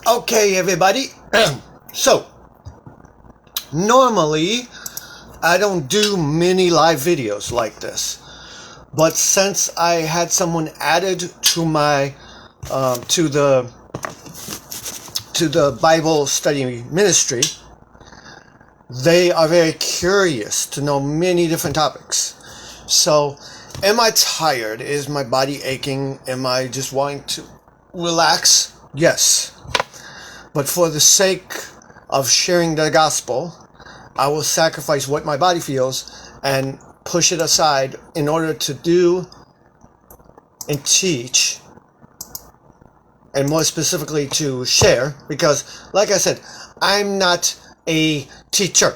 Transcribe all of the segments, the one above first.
Okay, everybody. So, normally I don't do mini live videos like this, but since I had someone added to my to the Bible study ministry, they are very curious to know many different topics. So, am I tired? Is my body aching? Am I just wanting to relax? Yes. But for the sake of sharing the gospel, I will sacrifice what my body feels and push it aside in order to do and teach, and more specifically to share, because like I said, I'm not a teacher,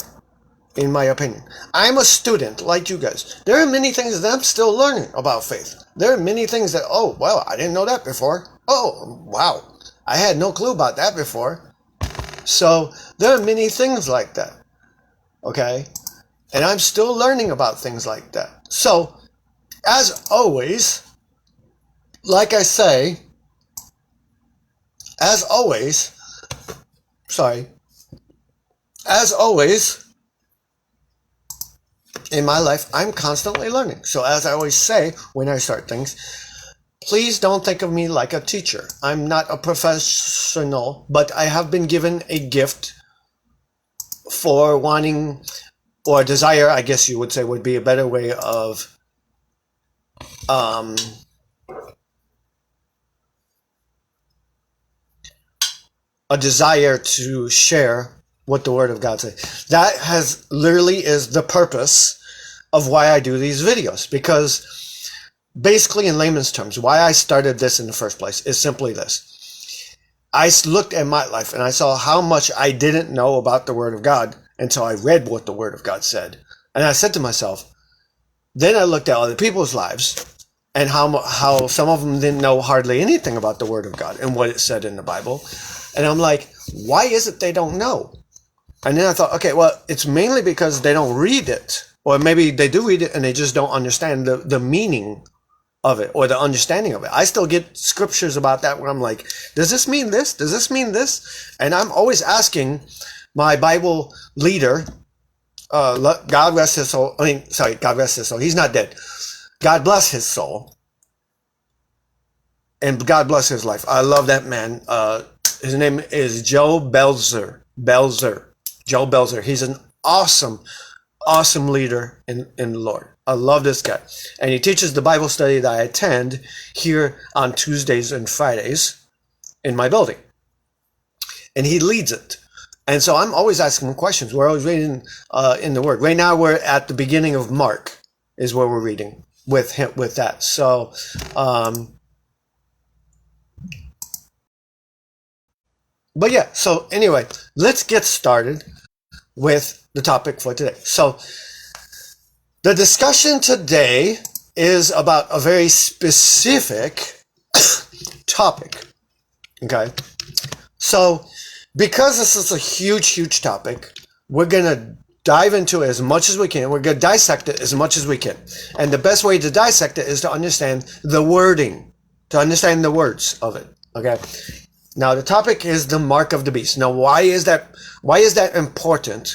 in my opinion. I'm a student like you guys. There are many things that I'm still learning about faith. There are many things that, oh, well, I didn't know that before. Oh, wow. I had no clue about that before. So there are many things like that. Okay? And I'm still learning about things like that. So, as always, like I say, as always, in my life, I'm constantly learning. So as I always say when I start things, please don't think of me like a teacher. I'm not a professional, but I have been given a gift for wanting, or desire, I guess you would say would be a better way of a desire to share what the Word of God says. That has literally is the purpose of why I do these videos, because basically, in layman's terms, why I started this in the first place is simply this. I looked at my life and I saw how much I didn't know about the Word of God until I read what the Word of God said. And I said to myself, then I looked at other people's lives and how some of them didn't know hardly anything about the Word of God and what it said in the Bible. And I'm like, why is it they don't know? And then I thought, okay, well, it's mainly because they don't read it. Or maybe they do read it and they just don't understand the meaning of it or the understanding of it. I still get scriptures about that where I'm like, does this mean this? Does this mean this? And I'm always asking my Bible leader, God rest his soul. God rest his soul. He's not dead. God bless his soul. And God bless his life. I love that man. His name is Joe Belzer. Joe Belzer. He's an awesome leader in the Lord. I love this guy. And he teaches the Bible study that I attend here on Tuesdays and Fridays in my building. And he leads it. And so I'm always asking him questions. We're always reading in the Word. Right now we're at the beginning of Mark is where we're reading with him, with that. So, but yeah, so anyway, let's get started with the topic for today. So, the discussion today is about a very specific topic. Okay? So, because this is a huge topic, we're going to dive into it as much as we can. We're going to dissect it as much as we can. And the best way to dissect it is to understand the wording, to understand the words of it. Okay? Now, the topic is the mark of the beast. Now, why is that important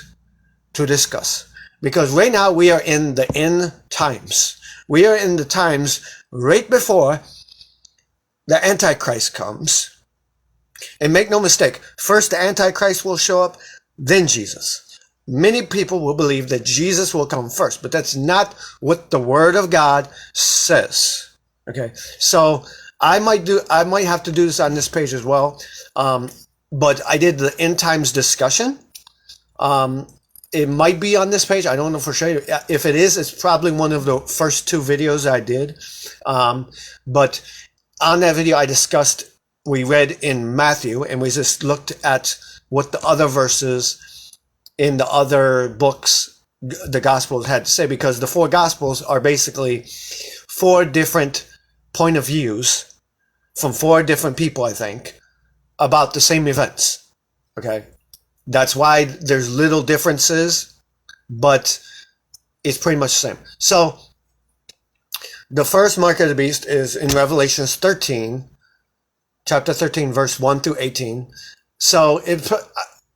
to discuss? Because right now we are in the end times. We are in the times right before the Antichrist comes. And make no mistake, first the Antichrist will show up, then Jesus. Many people will believe that Jesus will come first, but that's not what the Word of God says. Okay, so I might have to do this on this page as well. But I did the end times discussion. It might be on this page. I don't know for sure. If it is, it's probably one of the first two videos I did. But on that video, we read in Matthew, and we just looked at what the other verses in the other books, the Gospels, had to say, because the four Gospels are basically four different point of views from four different people, I think, about the same events. Okay? That's why there's little differences, but it's pretty much the same. So, the first mark of the beast is in Revelation 13, chapter 13, verse 1 through 18. So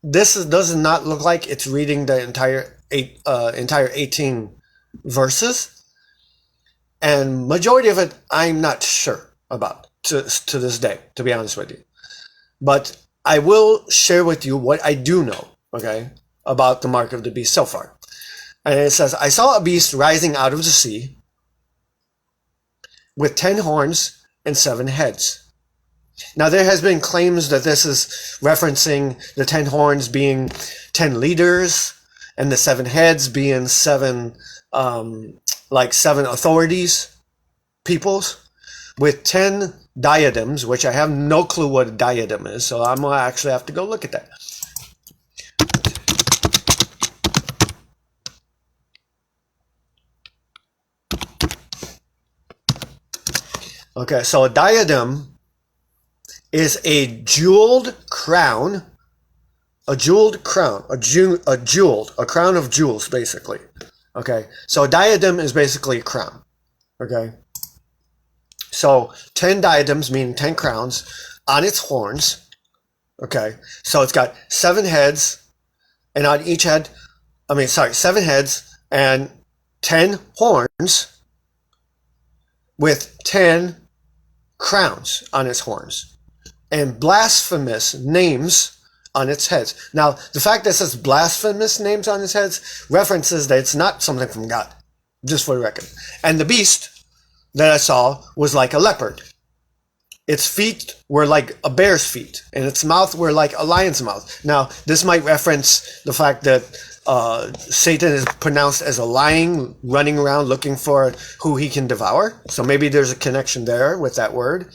does not look like it's reading the entire 18 verses, and majority of it I'm not sure about to this day, to be honest with you. But I will share with you what I do know, okay, about the mark of the beast so far. And it says, I saw a beast rising out of the sea with 10 horns and 7 heads. Now, there has been claims that this is referencing the 10 horns being 10 leaders and the 7 heads being 7 authorities, peoples, with 10 diadems, which I have no clue what a diadem is, so I'm going to actually have to go look at that. Okay, so a diadem is a jeweled crown, a crown of jewels, basically. Okay, so a diadem is basically a crown. Okay, so 10 diadems meaning 10 crowns on its horns. Okay, so it's got 7 heads, and on each head, 7 heads and 10 horns with 10 crowns on its horns and blasphemous names on its heads. Now, the fact that it says blasphemous names on its heads references that it's not something from God, just for the record. And the beast that I saw was like a leopard. Its feet were like a bear's feet, and its mouth were like a lion's mouth. Now, this might reference the fact that Satan is pronounced as a lion running around looking for who he can devour. So maybe there's a connection there with that word.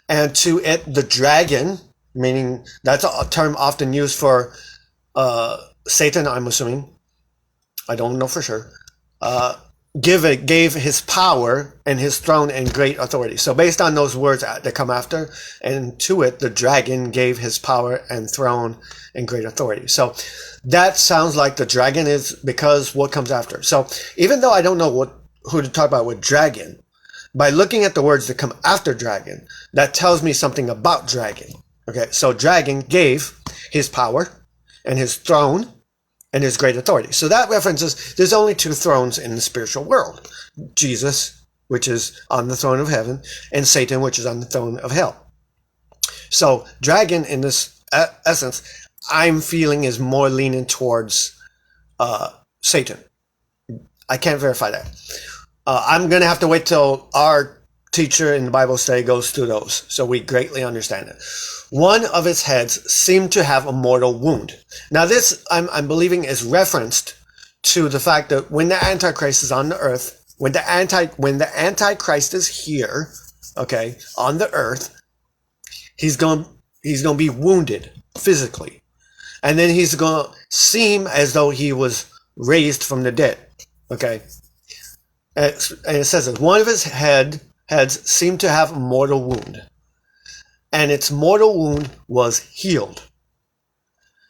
And to it, the dragon, meaning that's a term often used for Satan, I'm assuming. I don't know for sure. Gave his power and his throne and great authority. So based on those words that come after, and to it, the dragon gave his power and throne and great authority. So that sounds like the dragon is because what comes after. So even though I don't know who to talk about with dragon, by looking at the words that come after dragon, that tells me something about dragon. Okay, so dragon gave his power and his throne and his great authority. So that references there's only 2 thrones in the spiritual world. Jesus, which is on the throne of heaven, and Satan, which is on the throne of hell. So dragon, in this essence, I'm feeling is more leaning towards Satan. I can't verify that. I'm going to have to wait till our teacher in the Bible study goes through those, so we greatly understand it. One of its heads seemed to have a mortal wound. Now this, I'm believing, is referenced to the fact that when the Antichrist is on the earth, when the Antichrist is here, okay, on the earth, he's going to be wounded physically. And then he's going to seem as though he was raised from the dead, okay? And it says that one of his heads seemed to have a mortal wound. And its mortal wound was healed.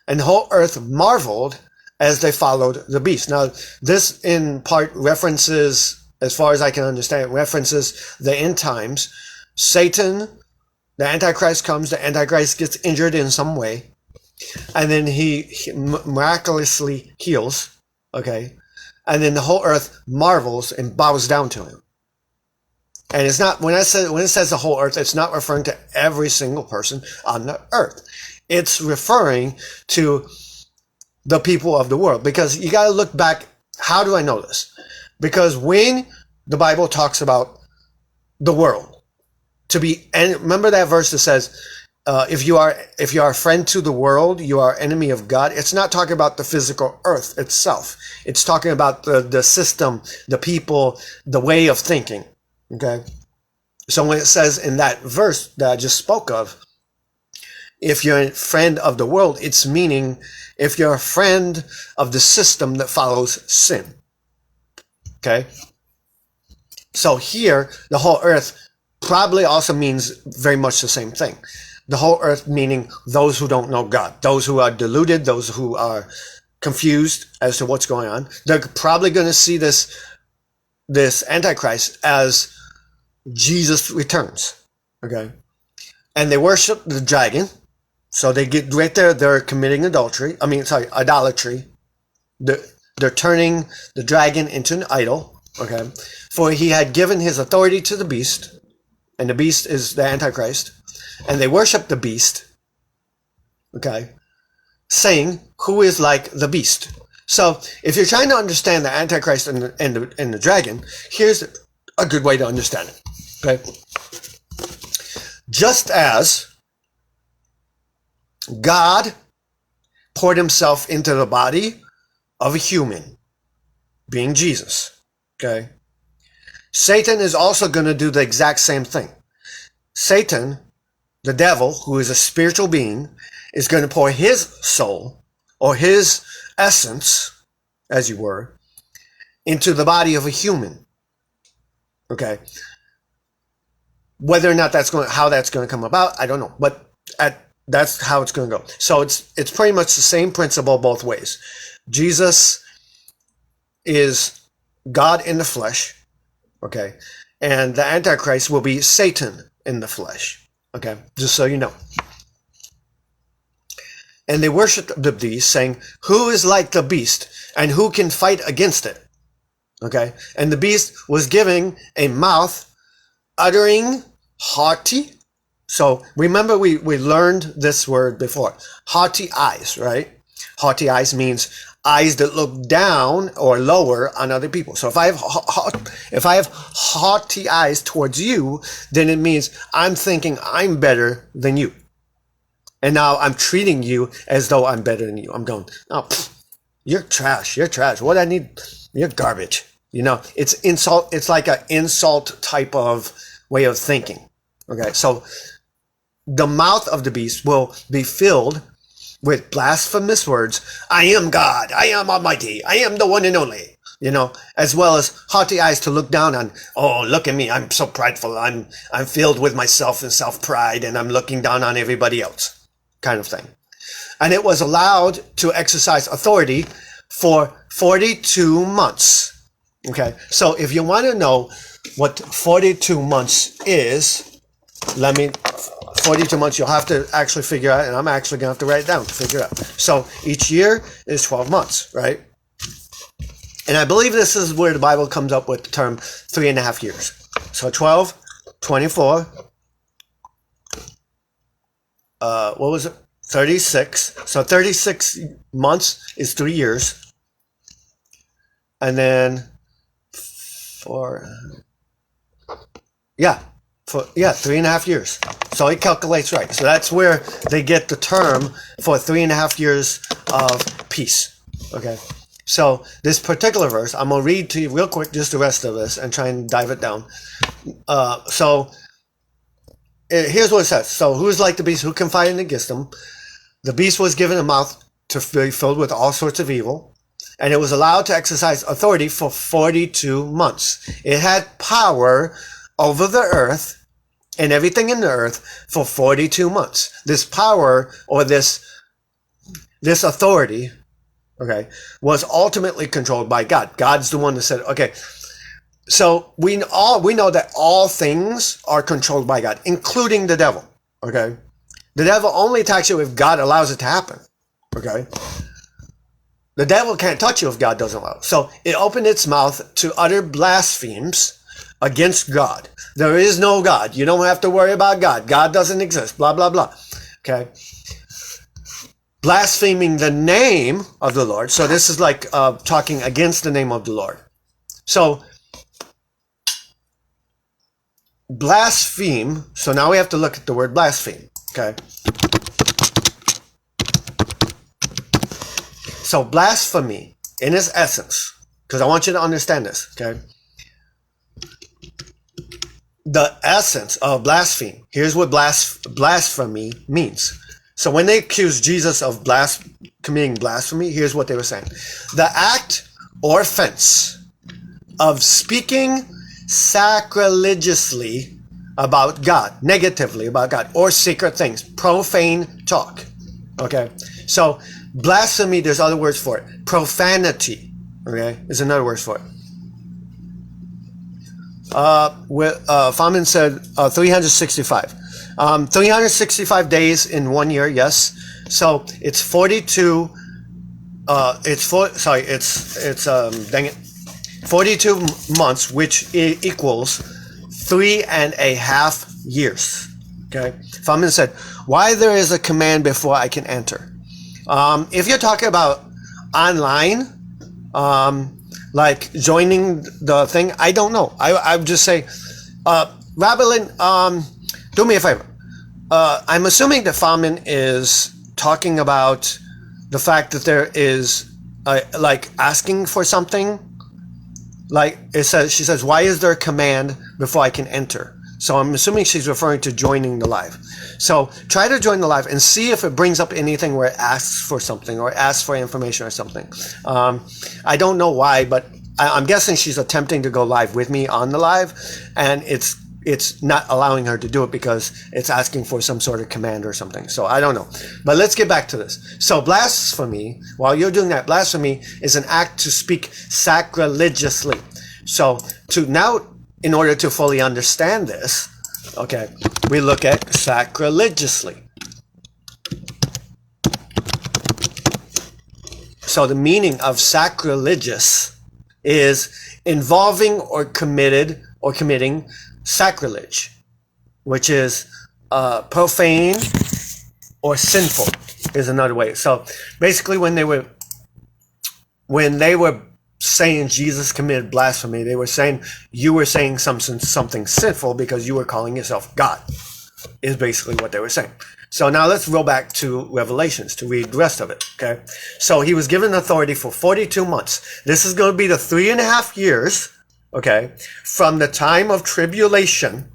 And the whole earth marveled as they followed the beast. Now, this in part references, as far as I can understand, references the end times. Satan, the Antichrist comes, the Antichrist gets injured in some way, and then he miraculously heals, okay? And then the whole earth marvels and bows down to him. And it's not, when it says the whole earth, it's not referring to every single person on the earth. It's referring to the people of the world. Because you got to look back. How do I know this? Because when the Bible talks about the world, and remember that verse that says, if you are a friend to the world, you are enemy of God. It's not talking about the physical earth itself. It's talking about the system, the people, the way of thinking. Okay, so when it says in that verse that I just spoke of, if you're a friend of the world, it's meaning if you're a friend of the system that follows sin. Okay, so here the whole earth probably also means very much the same thing. The whole earth meaning those who don't know God, those who are deluded, those who are confused as to what's going on. They're probably going to see this Antichrist as Jesus returns, okay? And they worship the dragon, So they get right there, they're committing adultery. Idolatry. They're turning the dragon into an idol. Okay. For he had given his authority to the beast, and the beast is the Antichrist, and they worship the beast. Okay. Saying, who is like the beast? So if you're trying to understand the Antichrist and the dragon, here's a good way to understand it. Okay. Just as God poured himself into the body of a human, being Jesus, okay? Satan is also going to do the exact same thing. Satan, the devil, who is a spiritual being, is going to pour his soul, or his essence, as you were, into the body of a human, okay? Whether or not how that's going to come about, I don't know, but that's how it's going to go. So it's pretty much the same principle both ways. Jesus is God in the flesh, okay? And the Antichrist will be Satan in the flesh, okay? Just so you know. And they worship the beast, saying, who is like the beast, and who can fight against it? Okay? And the beast was giving a mouth, uttering haughty. So remember we learned this word before. Haughty eyes, right? Haughty eyes means eyes that look down or lower on other people. So if I have haughty eyes towards you, then it means I'm thinking I'm better than you. And now I'm treating you as though I'm better than you. I'm going, oh, you're trash. You're trash. What I need, you're garbage. You know, it's insult. It's like an insult type of way of thinking. Okay, so the mouth of the beast will be filled with blasphemous words. I am God. I am Almighty. I am the one and only. You know, as well as haughty eyes to look down on. Oh, look at me. I'm so prideful. I'm filled with myself and self-pride, and I'm looking down on everybody else, kind of thing. And it was allowed to exercise authority for 42 months. Okay, so if you want to know what 42 months is, 42 months, you'll have to actually figure out, and I'm actually going to have to write it down to figure it out. So each year is 12 months, right? And I believe this is where the Bible comes up with the term 3.5 years. So 12, 24, what was it? 36. So 36 months is 3 years. And then 3.5 years. So it calculates right. So that's where they get the term for 3.5 years of peace. Okay. So this particular verse, I'm going to read to you real quick just the rest of this and try and dive it down. Here's what it says. So who is like the beast? Who can fight against him? The beast was given a mouth to be filled with all sorts of evil, and it was allowed to exercise authority for 42 months. It had power over the earth and everything in the earth for 42 months. This power, or this authority, okay, was ultimately controlled by God. God's the one that said, okay. So we know that all things are controlled by God, including the devil. Okay, the devil only attacks you if God allows it to happen. Okay, the devil can't touch you if God doesn't allow it. So it opened its mouth to utter blasphemies against God. There is no God. You don't have to worry about God. God doesn't exist. Blah blah blah. Okay, blaspheming the name of the Lord. So this is like talking against the name of the Lord. So blaspheme. So now we have to look at the word blaspheme. Okay. So blasphemy in its essence, because I want you to understand this. Okay. The essence of blaspheme. Here's what blasphemy means. So when they accused Jesus of committing blasphemy, here's what they were saying. The act or offense of speaking sacrilegiously about God, negatively about God, or secret things, profane talk. Okay, so blasphemy, there's other words for it. Profanity, okay, is another word for it. Famin said 365. 365 days in 1 year, yes. So it's 42. Dang it, 42 months, which equals 3.5 years. Okay. Famin said, "Why there is a command before I can enter?" If you're talking about online, like joining the thing, I don't know. I would just say, Rabelin, do me a favor. I'm assuming that Famin is talking about the fact that there is like asking for something. Like it says, she says, "Why is there a command before I can enter?" So I'm assuming she's referring to joining the live. So try to join the live and see if it brings up anything where it asks for something or asks for information or something. I don't know why, but I'm guessing she's attempting to go live with me on the live, and it's not allowing her to do it because it's asking for some sort of command or something. So I don't know. But let's get back to this. So blasphemy, while you're doing that, blasphemy is an act to speak sacrilegiously. So in order to fully understand this, okay, we look at sacrilegiously. So the meaning of sacrilegious is involving or committing sacrilege, which is profane or sinful is another way. So basically when they were saying Jesus committed blasphemy, they were saying you were saying something sinful because you were calling yourself God, is basically what they were saying. So now let's roll back to Revelations to read the rest of it. Okay. So he was given authority for 42 months. This is going to be the 3.5 years, okay, from the time of tribulation.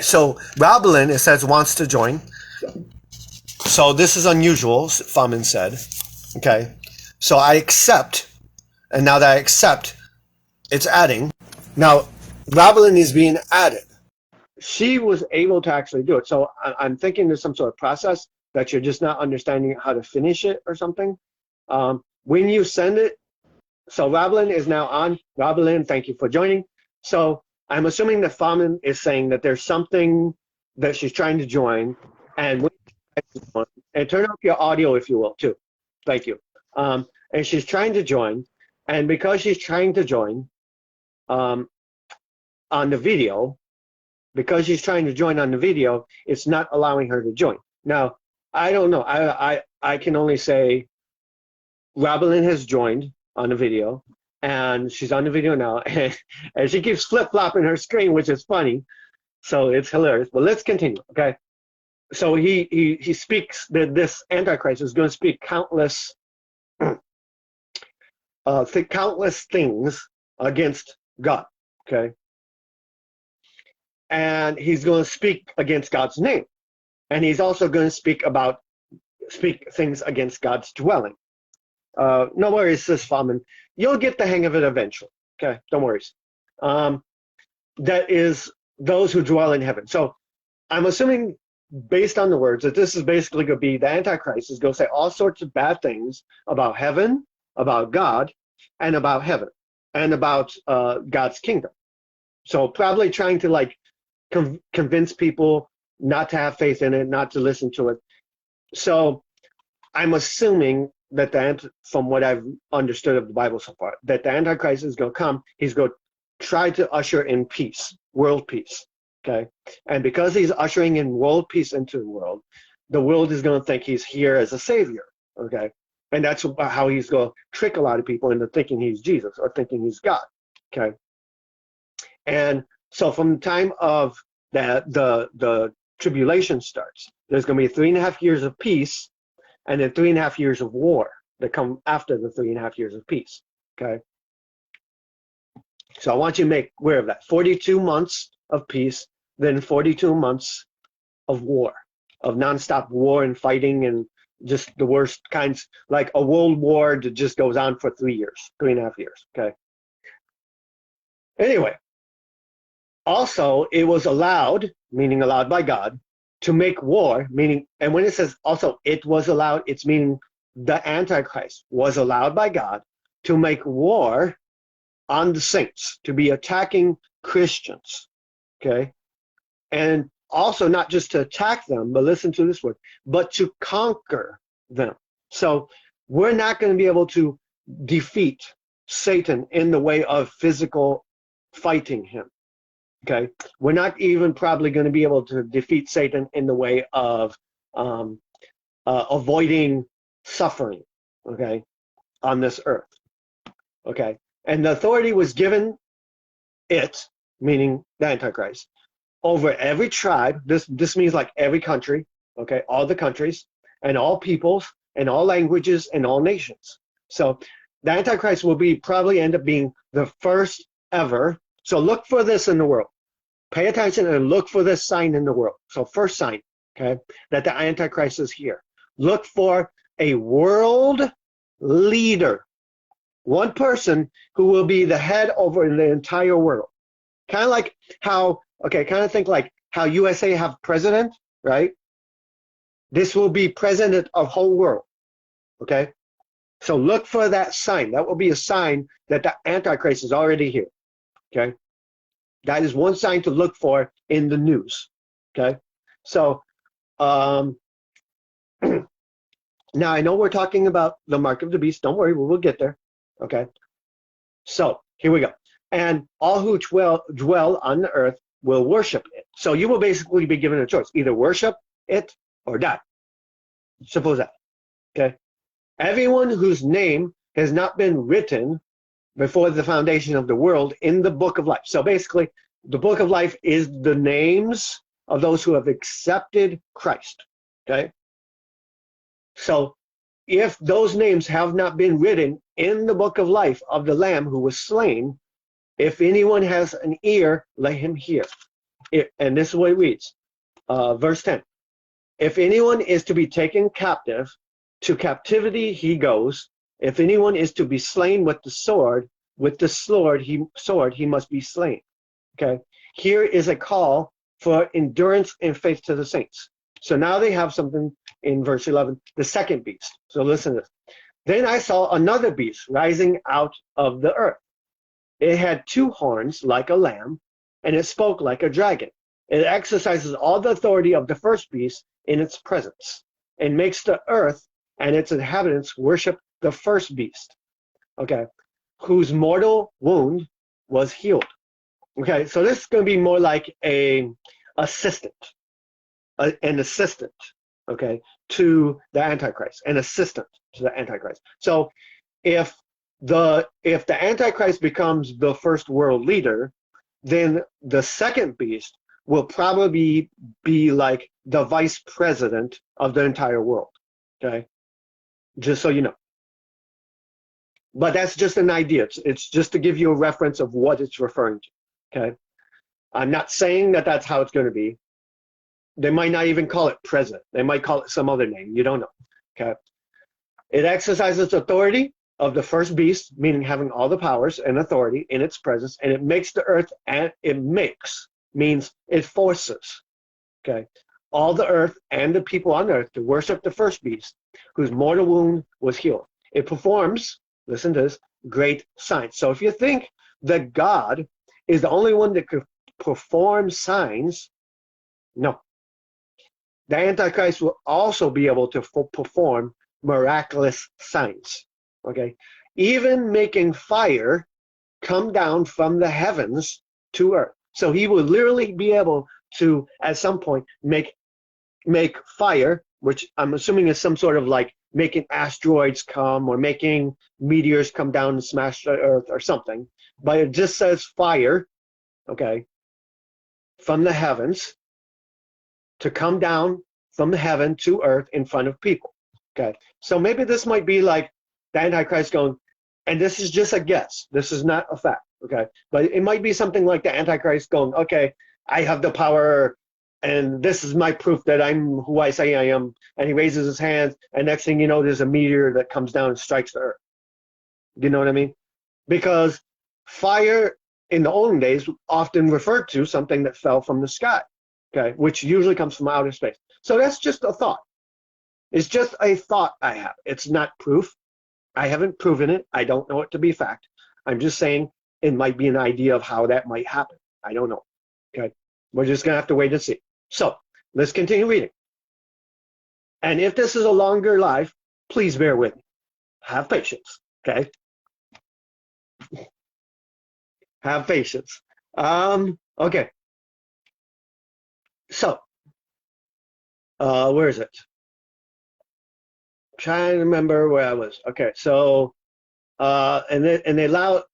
So Rabelin, it says, wants to join. So this is unusual, Famin said. Okay. So I accept. And now that I accept, it's adding. Now, Rabelin is being added. She was able to actually do it. So I'm thinking there's some sort of process that you're just not understanding how to finish it or something. When you send it, so Rabelin is now on. Rabelin, thank you for joining. So I'm assuming that Famin is saying that there's something that she's trying to join. And turn off your audio if you will, too. Thank you. And she's trying to join. And because she's trying to join on the video, it's not allowing her to join. Now, I don't know. I can only say Rabelin has joined on the video, and she's on the video now, and she keeps flip-flopping her screen, which is funny. So it's hilarious. But let's continue, okay? So he speaks that this Antichrist is going to speak countless things against God, okay? And he's going to speak against God's name. And he's also going to speak things against God's dwelling. No worries, says Famin. You'll get the hang of it eventually, okay? Don't worry. That is those who dwell in heaven. So I'm assuming, based on the words, that this is basically going to be the Antichrist is going to say all sorts of bad things about heaven, about God, and about heaven, and about God's kingdom. So probably trying to like convince people not to have faith in it, not to listen to it. So I'm assuming that from what I've understood of the Bible so far, that the Antichrist is going to come. He's going to try to usher in peace, world peace. Okay, and because he's ushering in world peace into the world is going to think he's here as a savior. Okay, and that's how he's going to trick a lot of people into thinking he's Jesus or thinking he's God. Okay, and so from the time of that the tribulation starts, there's going to be 3.5 years of peace, and then 3.5 years of war that come after the 3.5 years of peace. Okay, so I want you to make aware of that. 42 months of peace, then 42 months of war, of nonstop war and fighting and just the worst kinds, like a world war that just goes on for 3.5 years. Okay. Anyway, also it was allowed, meaning allowed by God, to make war, meaning, and when it says also it was allowed, it's meaning the Antichrist was allowed by God to make war on the saints, to be attacking Christians. Okay. And also not just to attack them, but listen to this word, but to conquer them. So we're not going to be able to defeat Satan in the way of physical fighting him. Okay, we're not even probably going to be able to defeat Satan in the way of avoiding suffering, okay, on this earth. Okay, and the authority was given it, meaning the Antichrist, over every tribe. This means like every country, okay, all the countries and all peoples and all languages and all nations. So the Antichrist will be probably end up being the first ever. So look for this in the world. Pay attention and look for this sign in the world. So first sign, okay, that the Antichrist is here. Look for a world leader. One person who will be the head over the entire world. Kind of like how, okay, kind of think like how USA have president, right? This will be president of whole world, okay? So look for that sign. That will be a sign that the Antichrist is already here, okay? That is one sign to look for in the news, okay? So now I know we're talking about the mark of the beast. Don't worry, we will get there, okay? So here we go. And all who dwell on the earth will worship it. So you will basically be given a choice. Either worship it or die. Simple as that, okay? Everyone whose name has not been written before the foundation of the world in the book of life. So basically, the book of life is the names of those who have accepted Christ, okay? So if those names have not been written in the book of life of the Lamb who was slain, if anyone has an ear, let him hear. And this is what it reads, verse 10. If anyone is to be taken captive, to captivity he goes. If anyone is to be slain with the sword he must be slain. Okay. Here is a call for endurance and faith to the saints. So now they have something in verse 11, the second beast. So listen to this. Then I saw another beast rising out of the earth. It had two horns like a lamb, and it spoke like a dragon. It exercises all the authority of the first beast in its presence, and makes the earth and its inhabitants worship the first beast, okay, whose mortal wound was healed. Okay, so this is going to be more like an assistant, okay, to the Antichrist, an assistant to the Antichrist. So if the Antichrist becomes the first world leader, then the second beast will probably be like the vice president of the entire world, okay? Just so you know. But that's just an idea. It's just to give you a reference of what it's referring to, okay? I'm not saying that that's how it's going to be. They might not even call it president. They might call it some other name. You don't know, okay? It exercises authority of the first beast, meaning having all the powers and authority in its presence, and it makes the earth, and it makes means it forces, okay, all the earth and the people on earth to worship the first beast, whose mortal wound was healed. It performs, listen to this, great signs. So if you think that God is the only one that could perform signs, no. The Antichrist will also be able to perform miraculous signs, okay? Even making fire come down from the heavens to earth. So he will literally be able to, at some point, make fire, which I'm assuming is some sort of like making asteroids come or making meteors come down and smash the earth or something. But it just says fire, okay, from the heavens to come down from heaven to earth in front of people, okay? So maybe this might be like the Antichrist going, and this is just a guess. This is not a fact, okay? But it might be something like the Antichrist going, okay, I have the power, and this is my proof that I'm who I say I am. And he raises his hands, and next thing you know, there's a meteor that comes down and strikes the earth. You know what I mean? Because fire in the olden days often referred to something that fell from the sky, okay, which usually comes from outer space. So that's just a thought. It's just a thought I have. It's not proof. I haven't proven it. I don't know it to be fact. I'm just saying it might be an idea of how that might happen. I don't know. Okay. We're just going to have to wait and see. So let's continue reading. And if this is a longer life, please bear with me. Have patience, okay? Have patience. Okay. So, where is it? Trying to remember where I was. Okay, so and they allow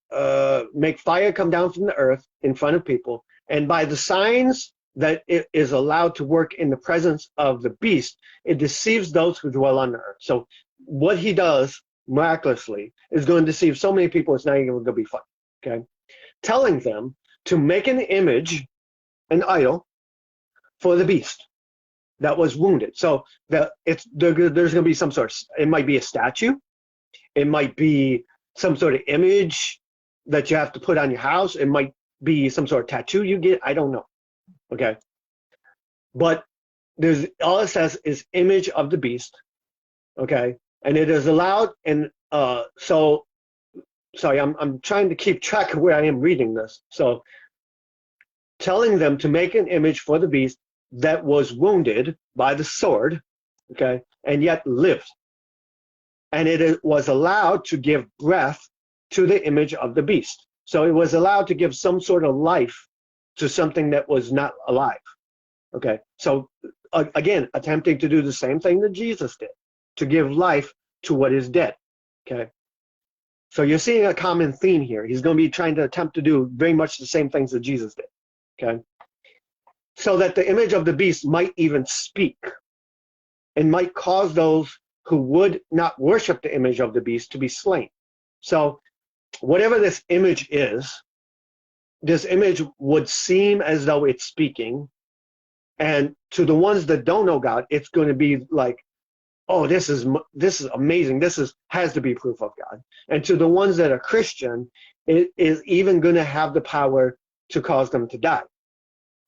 make fire come down from the earth in front of people, and by the signs that it is allowed to work in the presence of the beast, it deceives those who dwell on the earth. So what he does miraculously is going to deceive so many people, it's not even going to be fun. Okay, telling them to make an image, an idol, for the beast that was wounded. So there's going to be some sort of, it might be a statue, it might be some sort of image that you have to put on your house, it might be some sort of tattoo you get, I don't know. Okay, but there's all it says is image of the beast. Okay, and it is allowed. And so sorry, I'm trying to keep track of where I am reading this. So telling them to make an image for the beast that was wounded by the sword, okay, and yet lived. And it was allowed to give breath to the image of the beast. So it was allowed to give some sort of life to something that was not alive. Okay, so again, attempting to do the same thing that Jesus did, to give life to what is dead. Okay, so you're seeing a common theme here. He's going to be trying to attempt to do very much the same things that Jesus did. Okay, so that the image of the beast might even speak and might cause those who would not worship the image of the beast to be slain. So whatever this image is, this image would seem as though it's speaking, and to the ones that don't know God, it's going to be like, oh, this is amazing, has to be proof of God. And to the ones that are Christian, it is even going to have the power to cause them to die.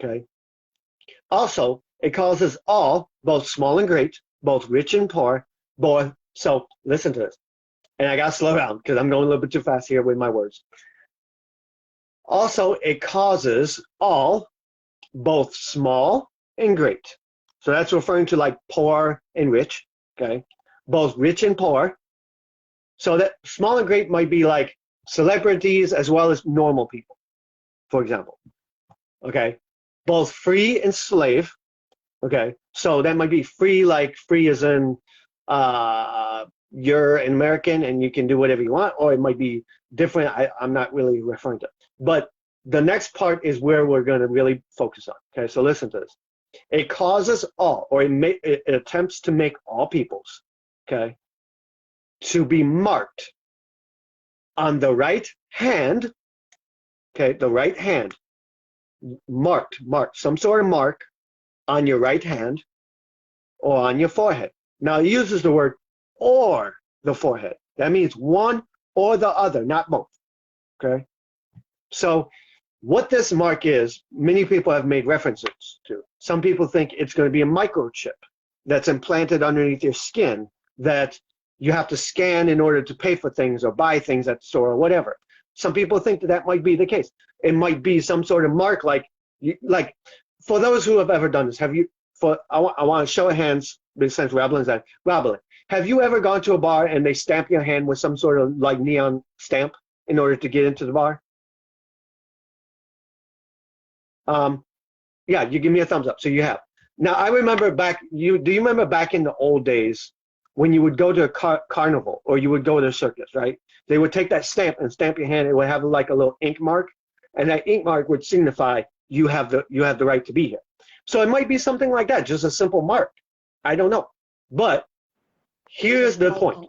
Okay, also it causes all, both small and great, both rich and poor, both. So listen to this, and I gotta slow down because I'm going a little bit too fast here with my words. Also, it causes all, both small and great. So that's referring to like poor and rich, okay? Both rich and poor. So that small and great might be like celebrities as well as normal people, for example, okay? Both free and slave, okay? So that might be free, like free as in you're an American and you can do whatever you want, or it might be different. I'm not really referring to. But the next part is where we're going to really focus on. Okay, so listen to this. It causes all, or it attempts to make all peoples, okay, to be marked on the right hand, okay, the right hand, marked, some sort of mark on your right hand or on your forehead. Now it uses the word or the forehead. That means one or the other, not both, okay? So what this mark is, many people have made references to. Some people think it's going to be a microchip that's implanted underneath your skin that you have to scan in order to pay for things or buy things at the store or whatever. Some people think that that might be the case. It might be some sort of mark, like for those who have ever done this, have you? I want to show of hands, since Rabelin's that. Rabelin, have you ever gone to a bar and they stamp your hand with some sort of like neon stamp in order to get into the bar? Yeah, you give me a thumbs up. So you have. Now I remember do you remember back in the old days when you would go to a carnival or you would go to a circus, right? They would take that stamp and stamp your hand. It would have like a little ink mark, and that ink mark would signify you have the right to be here. So it might be something like that, just a simple mark. I don't know, but here's the point.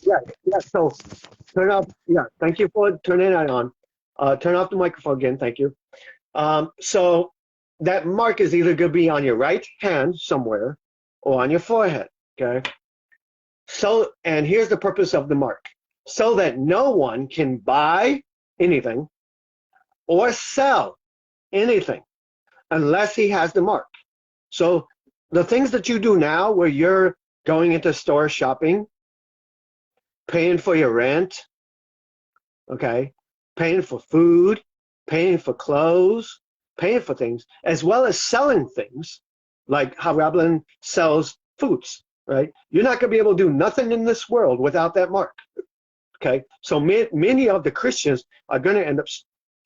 Yeah. So turn off. Yeah, thank you for turning that on. Turn off the microphone again. Thank you. So that mark is either going to be on your right hand somewhere or on your forehead, okay? So, and here's the purpose of the mark. So that no one can buy anything or sell anything unless he has the mark. So the things that you do now where you're going into store shopping, paying for your rent, okay, paying for food, paying for clothes, paying for things, as well as selling things, like how Rabelin sells foods, right? You're not going to be able to do nothing in this world without that mark, okay? So many of the Christians are going to end up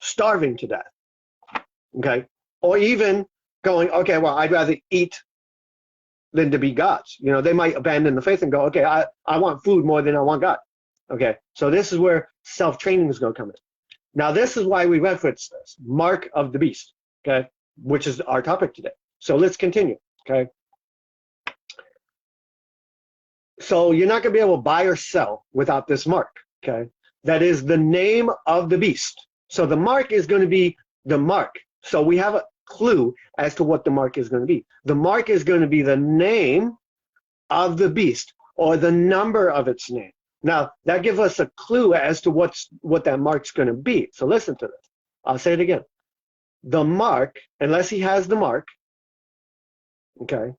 starving to death, okay? Or even going, okay, well, I'd rather eat than to be God's. You know, they might abandon the faith and go, okay, I want food more than I want God. Okay, so this is where self-training is going to come in. Now, this is why we reference this, mark of the beast, okay, which is our topic today. So let's continue, okay? So you're not going to be able to buy or sell without this mark, okay? That is the name of the beast. So the mark is going to be the mark. So we have a clue as to what the mark is going to be. The mark is going to be the name of the beast, or the number of its name. Now, that gives us a clue as to what that mark's going to be. So listen to this. I'll say it again. The mark, unless he has the mark, okay,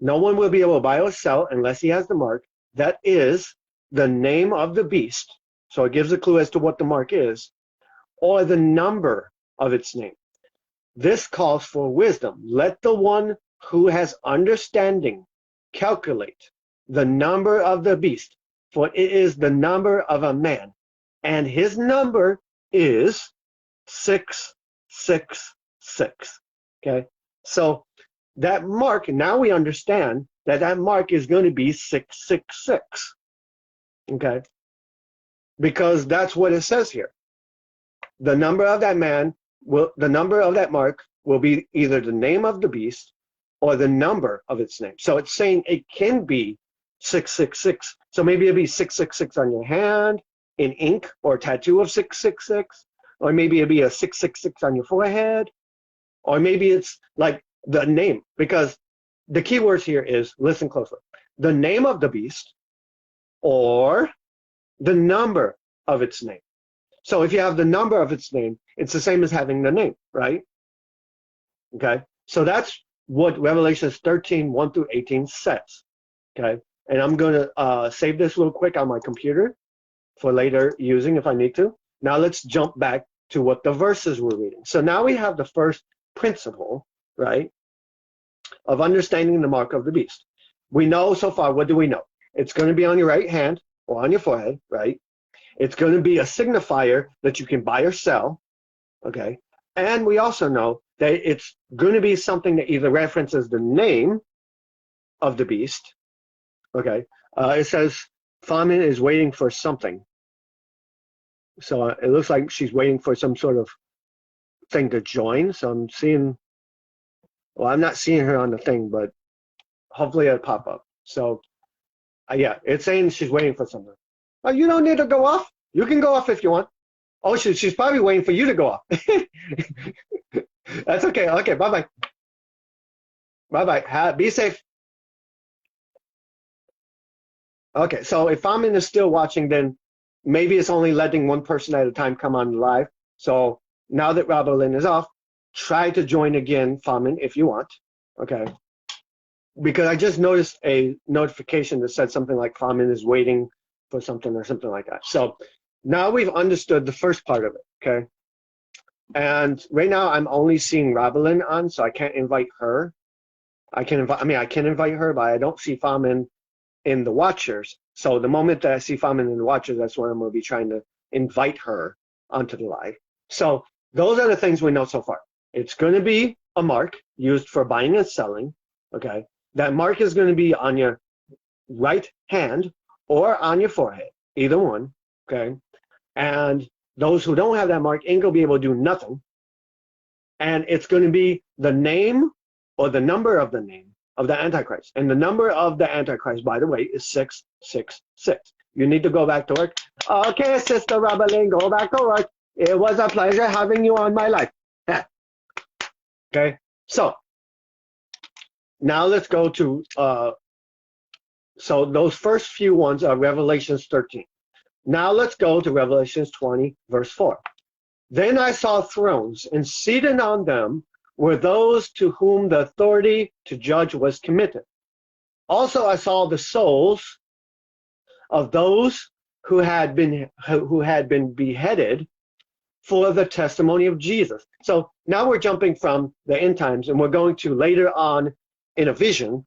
no one will be able to buy or sell unless he has the mark. That is the name of the beast. So it gives a clue as to what the mark is, or the number of its name. This calls for wisdom. Let the one who has understanding calculate the number of the beast, for it is the number of a man, and his number is 666. Okay, so that mark, now we understand that that mark is going to be 666. Okay, because that's what it says here. The number of that man the number of that mark will be either the name of the beast or the number of its name. So it's saying it can be 666. So maybe it'll be 666 on your hand in ink, or a tattoo of 666, or maybe it'll be a 666 on your forehead, or maybe it's like the name, because the key words here is, listen closely, the name of the beast or the number of its name. So if you have the number of its name, it's the same as having the name, right? Okay, so that's what Revelation 13, 1 through 18 says, okay? And I'm going to save this real quick on my computer for later using if I need to. Now let's jump back to what the verses we're reading. So now we have the first principle, right, of understanding the mark of the beast. We know so far, what do we know? It's going to be on your right hand or on your forehead, right? It's going to be a signifier that you can buy or sell, okay? And we also know that it's going to be something that either references the name of the beast, okay? It says, Famin is waiting for something. So it looks like she's waiting for some sort of thing to join. So I'm seeing, well, I'm not seeing her on the thing, but hopefully it'll pop up. So yeah, it's saying she's waiting for something. Oh, you don't need to go off. You can go off if you want. Oh, she's probably waiting for you to go off. That's okay. Okay, bye-bye. Bye-bye. Be safe. Okay, so if Famin is still watching, then maybe it's only letting one person at a time come on live. So now that Rabelin is off, try to join again, Famin, if you want. Okay. Because I just noticed a notification that said something like Famin is waiting for something or something like that. So now we've understood the first part of it, okay? And right now I'm only seeing Rabelin on, so I can't invite her. I can invite her, but I don't see Famin in the watchers. So the moment that I see Famin in the watchers, that's when I'm going to be trying to invite her onto the live. So those are the things we know so far. It's going to be a mark used for buying and selling, okay? That mark is going to be on your right hand or on your forehead, either one, okay? And those who don't have that mark ain't going to be able to do nothing. And it's going to be the name or the number of the name of the Antichrist. And the number of the Antichrist, by the way, is 666. You need to go back to work. Okay, Sister Rabelin, go back to work. It was a pleasure having you on my life. Okay, so now let's go to, so those first few ones are Revelations 13. Now let's go to Revelations 20, verse 4. Then I saw thrones, and seated on them were those to whom the authority to judge was committed. Also I saw the souls of those who had been beheaded for the testimony of Jesus. So now we're jumping from the end times, and we're going to later on in a vision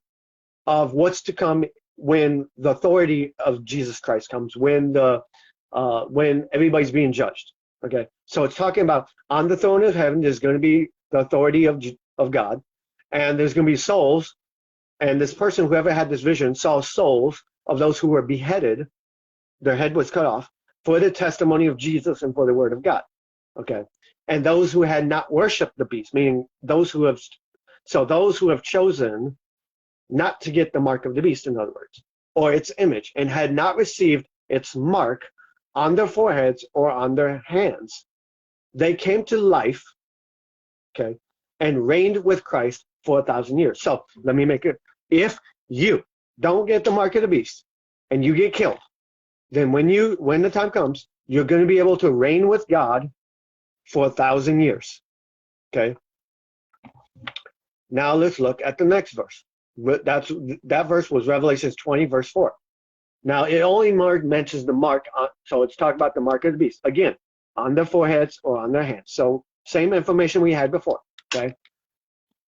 of what's to come when the authority of Jesus Christ comes, when everybody's being judged. Okay, so it's talking about on the throne of heaven, there's going to be the authority of God, and there's going to be souls. And this person, whoever had this vision, saw souls of those who were beheaded. Their head was cut off for the testimony of Jesus and for the word of God. Okay, and those who had not worshipped the beast, meaning those who have chosen not to get the mark of the beast, in other words, or its image, and had not received its mark on their foreheads or on their hands, they came to life, okay, and reigned with Christ for 1,000 years. So let me make it, if you don't get the mark of the beast and you get killed, then when the time comes, you're going to be able to reign with God for 1,000 years. Okay. Now let's look at the next verse. That verse was Revelation 20, verse 4. Now it only mentions the mark, so it's talking about the mark of the beast. Again, on their foreheads or on their hands. So same information we had before. Okay.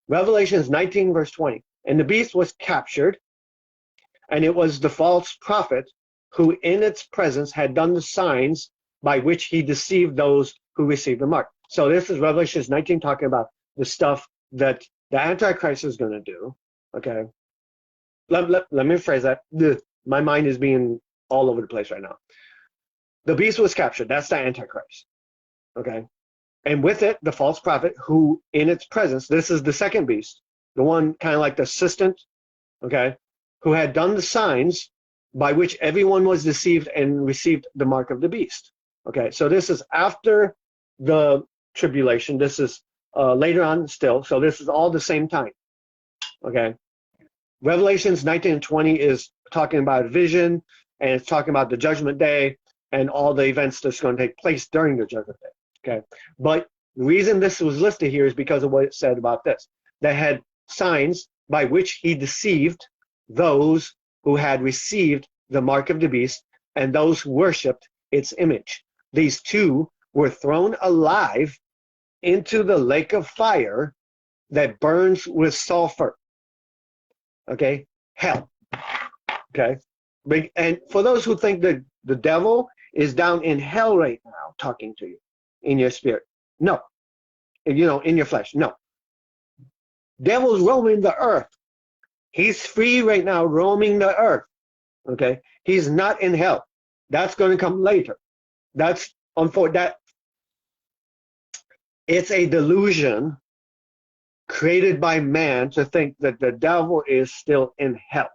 Revelations 19, verse 20. And the beast was captured, and it was the false prophet who in its presence had done the signs by which he deceived those who received the mark. So this is Revelations 19 talking about the stuff that the Antichrist is going to do. Okay. Let me phrase that. My mind is being all over the place right now. The beast was captured. That's the Antichrist. Okay. And with it, the false prophet who in its presence, this is the second beast, the one kind of like the assistant, okay, who had done the signs by which everyone was deceived and received the mark of the beast. Okay, so this is after the tribulation. This is later on still. So this is all the same time. Okay. Revelations 19 and 20 is talking about vision, and it's talking about the judgment day and all the events that's going to take place during the judgment day. Okay. But the reason this was listed here is because of what it said about this. They had signs by which he deceived those who had received the mark of the beast and those who worshipped its image. These two were thrown alive into the lake of fire that burns with sulfur. Okay, hell. Okay, and for those who think that the devil is down in hell right now talking to you in your spirit, no. In your flesh, no. Devil's roaming the earth. He's free right now roaming the earth. Okay, he's not in hell. That's going to come later. That's that. It's a delusion created by man to think that the devil is still in hell,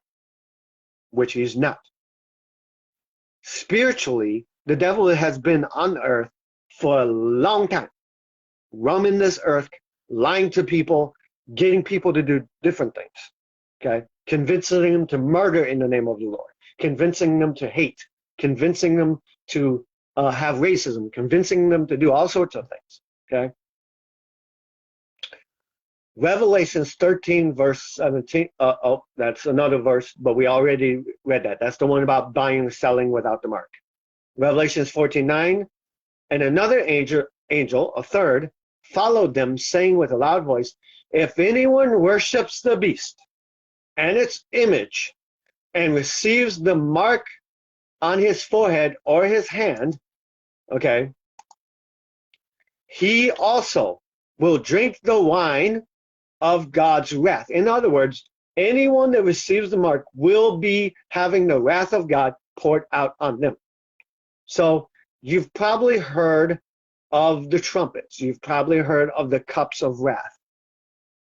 which he's not. Spiritually, the devil has been on earth for a long time, roaming this earth, lying to people, getting people to do different things. Okay, convincing them to murder in the name of the Lord, convincing them to hate, convincing them to have racism, convincing them to do all sorts of things. Okay. Revelations 13, verse 17. That's another verse, but we already read that. That's the one about buying and selling without the mark. Revelations 14:9. And another angel, a third, followed them, saying with a loud voice, if anyone worships the beast and its image and receives the mark on his forehead or his hand, okay, he also will drink the wine of God's wrath. In other words, anyone that receives the mark will be having the wrath of God poured out on them. So you've probably heard of the trumpets. You've probably heard of the cups of wrath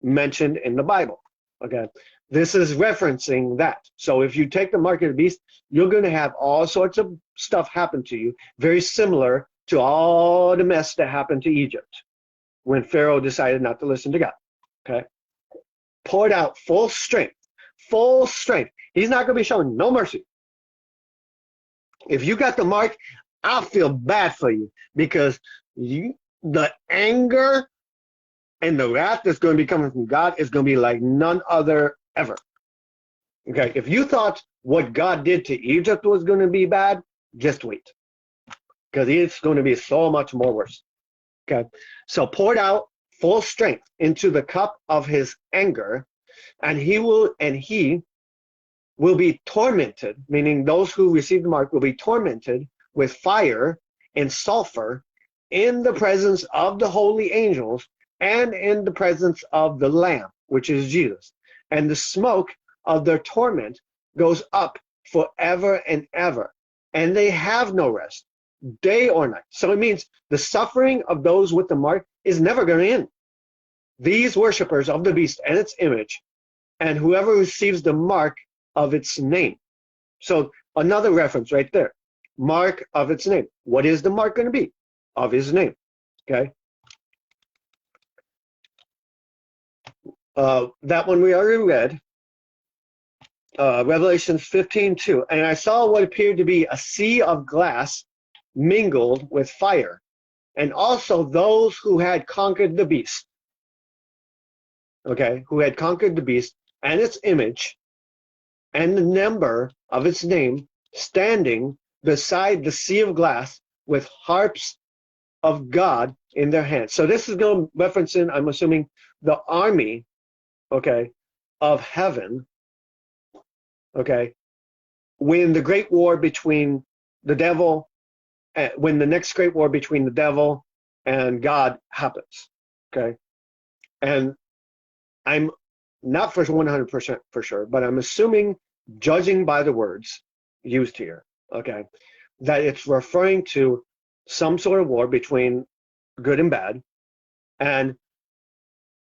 mentioned in the Bible. Okay, this is referencing that. So if you take the mark of the beast, you're going to have all sorts of stuff happen to you, very similar to all the mess that happened to Egypt when Pharaoh decided not to listen to God. Okay, poured out full strength, full strength. He's not going to be showing no mercy. If you got the mark, I'll feel bad for you, because the anger and the wrath that's going to be coming from God is going to be like none other ever. Okay, if you thought what God did to Egypt was going to be bad, just wait, because it's going to be so much more worse. Okay. So poured out full strength into the cup of his anger, and he will be tormented, meaning those who receive the mark will be tormented with fire and sulfur in the presence of the holy angels and in the presence of the Lamb, which is Jesus. And the smoke of their torment goes up forever and ever. And they have no rest, day or night. So it means the suffering of those with the mark is never going to end. These worshipers of the beast and its image, and whoever receives the mark of its name. So another reference right there. Mark of its name. What is the mark going to be? Of his name. Okay. That one we already read. Revelation 15:2. And I saw what appeared to be a sea of glass mingled with fire, and also those who had conquered the beast. Okay, who had conquered the beast and its image and the number of its name, standing beside the sea of glass with harps of God in their hands. So this is going to reference in, I'm assuming, the army, okay, of heaven, okay, when the great war between the devil, when the next great war between the devil and God happens, okay? And I'm not for 100% for sure, but I'm assuming, judging by the words used here, okay, that it's referring to some sort of war between good and bad. And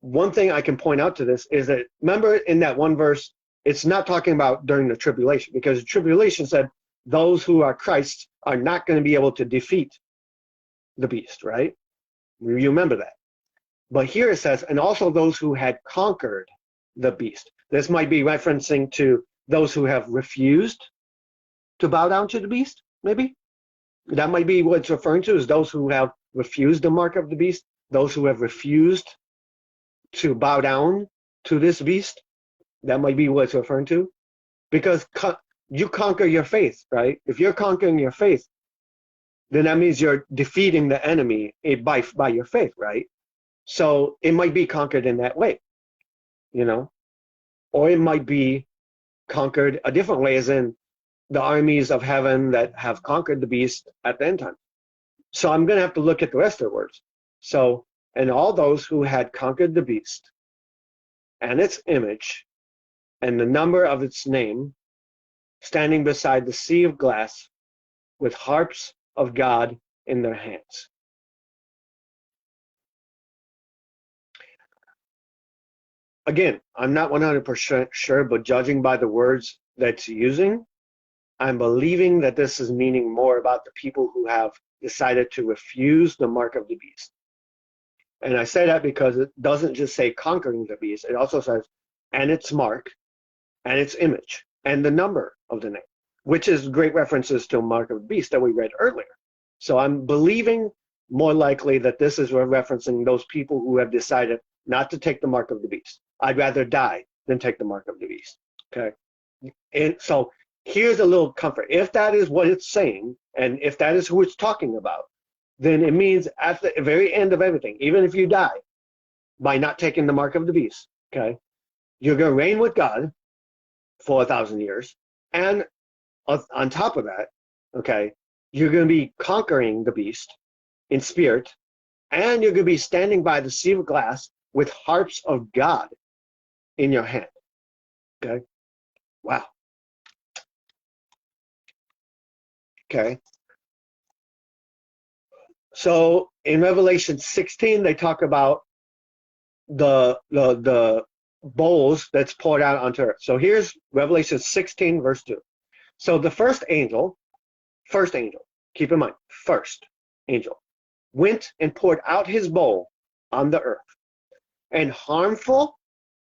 one thing I can point out to this is that, remember in that one verse, it's not talking about during the tribulation, because the tribulation said those who are Christ are not going to be able to defeat the beast, right? You remember that. But here it says, and also those who had conquered the beast. This might be referencing to those who have refused to bow down to the beast, maybe. That might be what it's referring to, is those who have refused the mark of the beast, those who have refused to bow down to this beast. That might be what it's referring to. Because you conquer your faith, right? If you're conquering your faith, then that means you're defeating the enemy by your faith, right? So it might be conquered in that way, you know? Or it might be conquered a different way, as in the armies of heaven that have conquered the beast at the end time. So I'm going to have to look at the rest of the words. So, and all those who had conquered the beast and its image and the number of its name, standing beside the sea of glass with harps of God in their hands. Again, I'm not 100% sure, but judging by the words that's using, I'm believing that this is meaning more about the people who have decided to refuse the mark of the beast. And I say that because it doesn't just say conquering the beast, it also says, and its mark, and its image, and the number of the name, which is great references to mark of the beast that we read earlier. So I'm believing more likely that this is referencing those people who have decided not to take the mark of the beast. I'd rather die than take the mark of the beast. Okay. And so here's a little comfort. If that is what it's saying, and if that is who it's talking about, then it means at the very end of everything, even if you die by not taking the mark of the beast, okay, you're going to reign with God for 1,000 years. And on top of that, okay, you're going to be conquering the beast in spirit, and you're going to be standing by the sea of glass with harps of God in your hand. Okay? Wow. Okay. So in Revelation 16, they talk about the bowls that's poured out onto earth. So here's Revelation 16, verse 2. So the first angel, keep in mind, first angel, went and poured out his bowl on the earth. And harmful,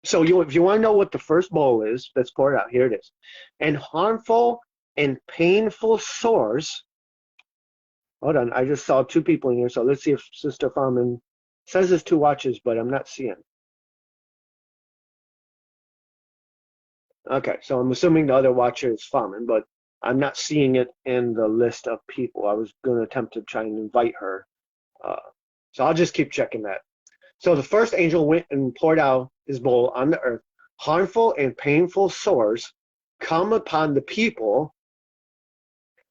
so if you want to know what the first bowl is that's poured out, here it is. And harmful and painful sores. Hold on, I just saw two people in here, so let's see if Sister Farman says there's 2 watches, but I'm not seeing. Okay, so I'm assuming the other watcher is Farman, but I'm not seeing it in the list of people. I was going to attempt to try and invite her. So I'll just keep checking that. So the first angel went and poured out his bowl on the earth. Harmful and painful sores come upon the people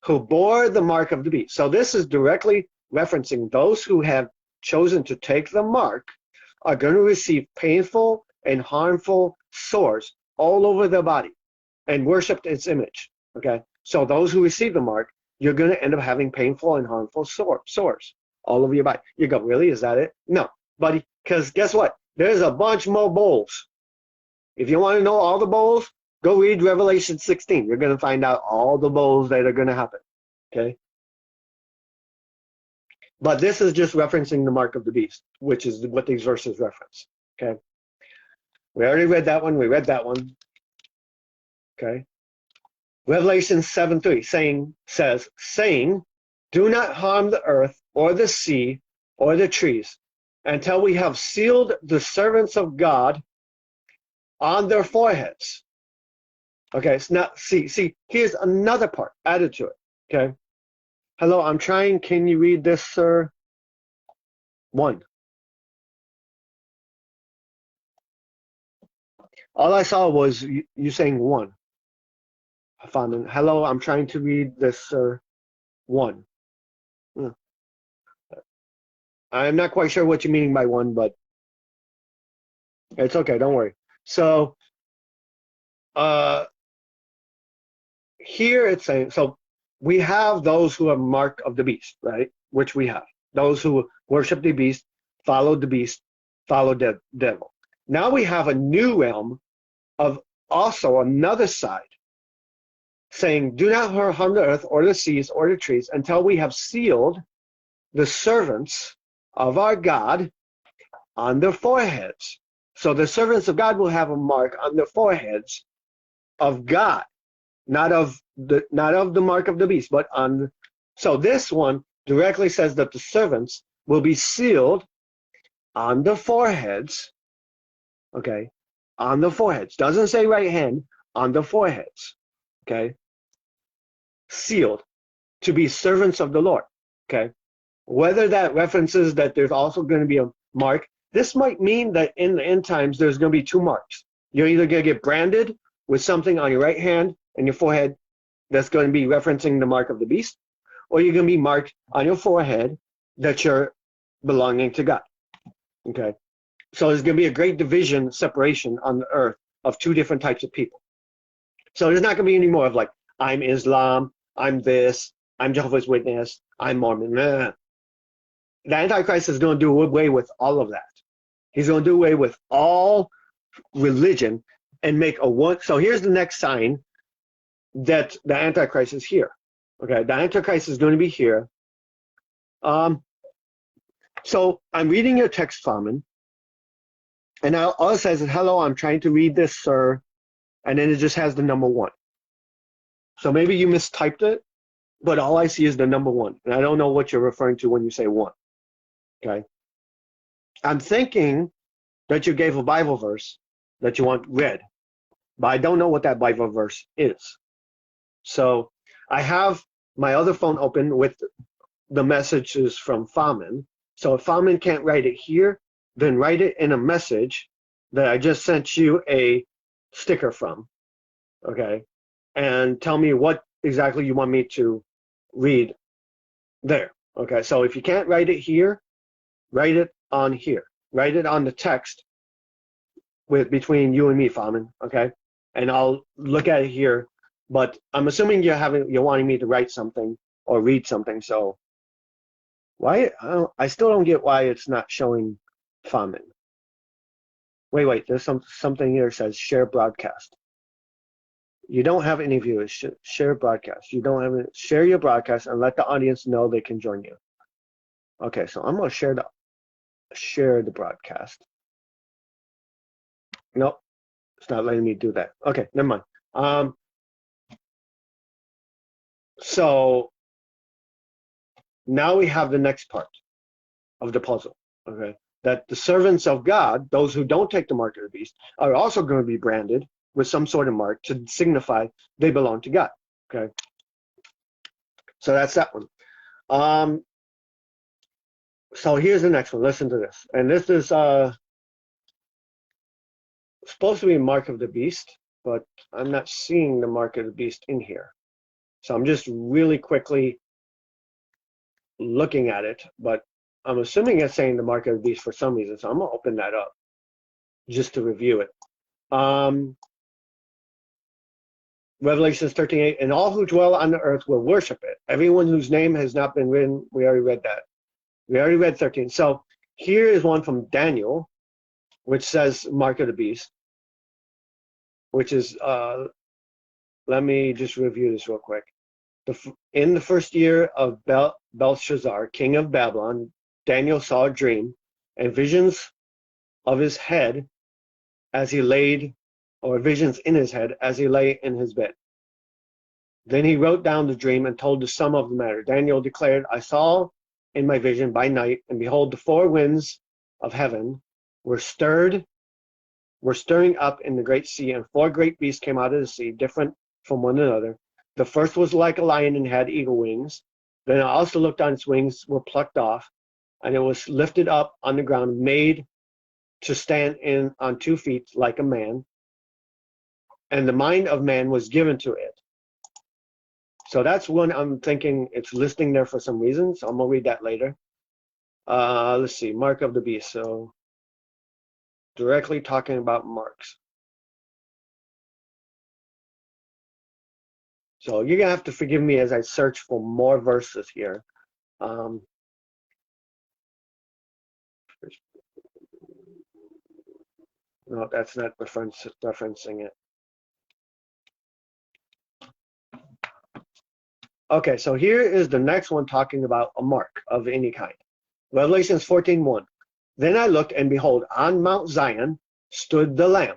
who bore the mark of the beast. So this is directly referencing those who have chosen to take the mark are going to receive painful and harmful sores all over their body and worship its image. Okay, so those who receive the mark, you're going to end up having painful and harmful sores all over your body. You go, really? Is that it? No, buddy, because guess what? There's a bunch more bowls. If you want to know all the bowls, go read Revelation 16. You're going to find out all the bowls that are going to happen. Okay? But this is just referencing the mark of the beast, which is what these verses reference. Okay? We already read that one. We read that one. Okay? Revelation 7:3 says, do not harm the earth or the sea or the trees until we have sealed the servants of God on their foreheads. Okay, so now, see, here's another part added to it. Okay. Hello, I'm trying. Can you read this, sir? 1. All I saw was you saying 1. I found it. Hello, I'm trying to read this, sir. 1. I'm not quite sure what you're meaning by 1, but it's okay. Don't worry. So, here it's saying, so we have those who have mark of the beast, right? Which we have. Those who worship the beast, follow the beast, follow the devil. Now we have a new realm of also another side saying, do not harm the earth or the seas or the trees until we have sealed the servants of our God on their foreheads. So the servants of God will have a mark on their foreheads of God, not of the mark of the beast, but on. So this one directly says that the servants will be sealed on the foreheads. Okay, on the foreheads. Doesn't say right hand, on the foreheads. Okay, sealed to be servants of the Lord. Okay, whether that references that there's also going to be a mark. This might mean that in the end times there's going to be 2 marks. You're either going to get branded with something on your right hand and your forehead that's going to be referencing the mark of the beast, or you're going to be marked on your forehead that you're belonging to God. Okay, so there's going to be a great division, separation on the earth of 2 different types of people. So there's not going to be any more of like, I'm Islam, I'm this, I'm Jehovah's Witness, I'm Mormon. Nah. The Antichrist is going to do away with all of that. He's going to do away with all religion and make a one. So here's the next sign that the Antichrist is here. Okay, the Antichrist is going to be here. So I'm reading your text, Famin, and all it says is, hello, I'm trying to read this, sir, and then it just has the number 1. So maybe you mistyped it, but all I see is the number 1, and I don't know what you're referring to when you say 1. Okay, I'm thinking that you gave a Bible verse that you want read, but I don't know what that Bible verse is. So I have my other phone open with the messages from Famin. So if Famin can't write it here, then write it in a message that I just sent you a sticker from. Okay, and tell me what exactly you want me to read there. Okay, so if you can't write it here, write it on here. Write it on the text between you and me, Famin. Okay, and I'll look at it here. But I'm assuming you're wanting me to write something or read something. So why I still don't get why it's not showing Famin. Wait. There's something here that says share broadcast. You don't have any viewers. Share broadcast. You don't have any. Share your broadcast and let the audience know they can join you. Okay, so I'm gonna share the broadcast. Nope, it's not letting me do that. Okay, never mind. So now we have the next part of the puzzle. Okay, that the servants of God, those who don't take the mark of the beast, are also going to be branded with some sort of mark to signify they belong to God. Okay, so that's that one. So here's the next one. Listen to this. And this is supposed to be Mark of the Beast, but I'm not seeing the Mark of the Beast in here. So I'm just really quickly looking at it, but I'm assuming it's saying the Mark of the Beast for some reason. So I'm going to open that up just to review it. Revelations 13:8, and all who dwell on the earth will worship it. Everyone whose name has not been written, we already read that. We already read 13. So here is one from Daniel, which says Mark of the Beast, which is, let me just review this real quick. In the first year of Belshazzar, king of Babylon, Daniel saw a dream and visions of his head as he laid, or visions in his head as he lay in his bed. Then he wrote down the dream and told the sum of the matter. Daniel declared, I saw in my vision by night, and behold, the four winds of heaven were stirring up in the great sea, and four great beasts came out of the sea, different from one another. The first was like a lion and had eagle wings. Then I also looked on its wings were plucked off, and it was lifted up on the ground, made to stand on 2 feet like a man. And the mind of man was given to it. So that's one I'm thinking it's listing there for some reason. So I'm going to read that later. Let's see, Mark of the Beast. So directly talking about marks. So you're going to have to forgive me as I search for more verses here. No, that's not referencing it. Okay, so here is the next one talking about a mark of any kind. Revelations 14:1. Then I looked, and behold, on Mount Zion stood the Lamb,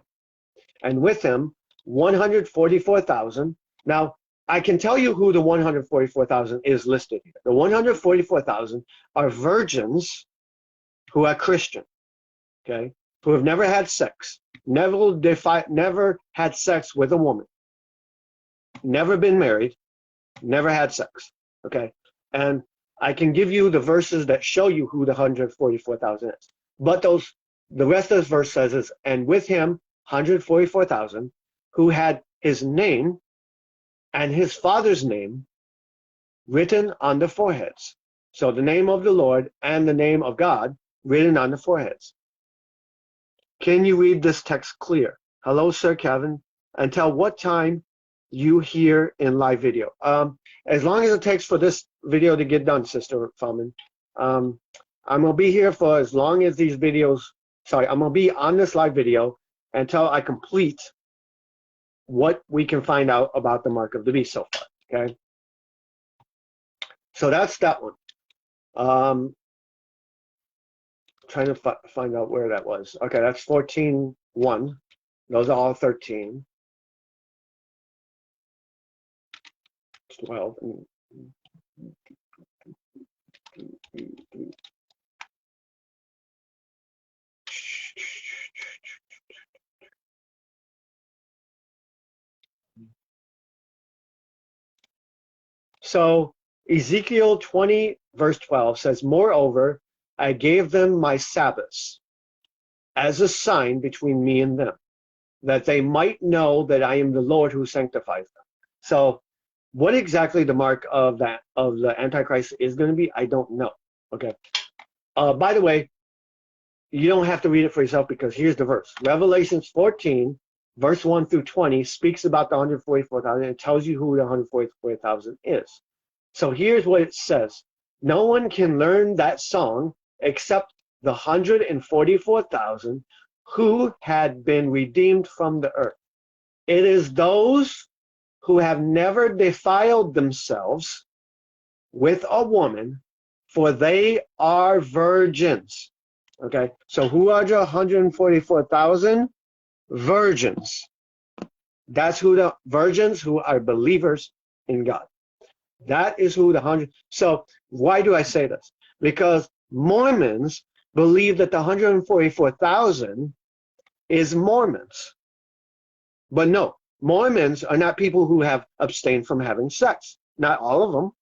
and with him 144,000. Now, I can tell you who the 144,000 is listed here. The 144,000 are virgins who are Christian, okay, who have never had sex, never had sex with a woman, never been married, never had sex, okay? And I can give you the verses that show you who the 144,000 is. But the rest of this verse says is, and with him 144,000 who had his name and his father's name written on the foreheads. So the name of the Lord and the name of God written on the foreheads. Can you read this text clear? Hello, Sir Kevin. Until what time you hear in live video? As long as it takes for this video to get done, Sister Feldman. I'm going to be here for as long as these videos, I'm going to be on this live video until I complete what we can find out about the Mark of the Beast so far, okay? So that's that one. Trying to find out where that was. Okay, that's 14:1. Those are all 13. 12. So Ezekiel 20, verse 12 says, moreover, I gave them my Sabbaths as a sign between me and them, that they might know that I am the Lord who sanctifies them. So what exactly the mark of the Antichrist is going to be, I don't know. Okay. By the way, you don't have to read it for yourself, because here's the verse. Revelations 14, verse 1 through 20 speaks about the 144,000 and tells you who the 144,000 is. So here's what it says. No one can learn that song except the 144,000 who had been redeemed from the earth. It is those who have never defiled themselves with a woman, for they are virgins. Okay, so who are the 144,000? Virgins. That's who the virgins who are believers in God. That is who the 100. So why do I say this? Because Mormons believe that the 144,000 is Mormons. But no, Mormons are not people who have abstained from having sex. Not all of them.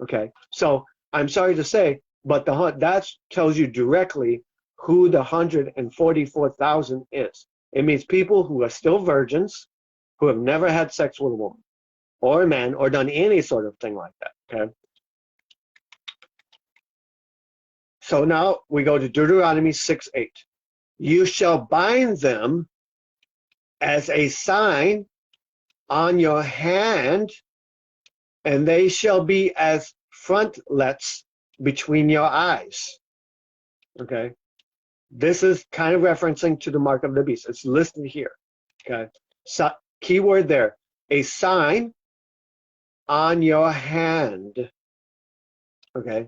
Okay, so I'm sorry to say, But that tells you directly who the 144,000 is. It means people who are still virgins, who have never had sex with a woman or a man or done any sort of thing like that. Okay. So now we go to Deuteronomy 6:8. You shall bind them as a sign on your hand, and they shall be as frontlets between your eyes. Okay. This is kind of referencing to the mark of the beast. It's listed here. Okay. So, key word there, a sign on your hand. Okay.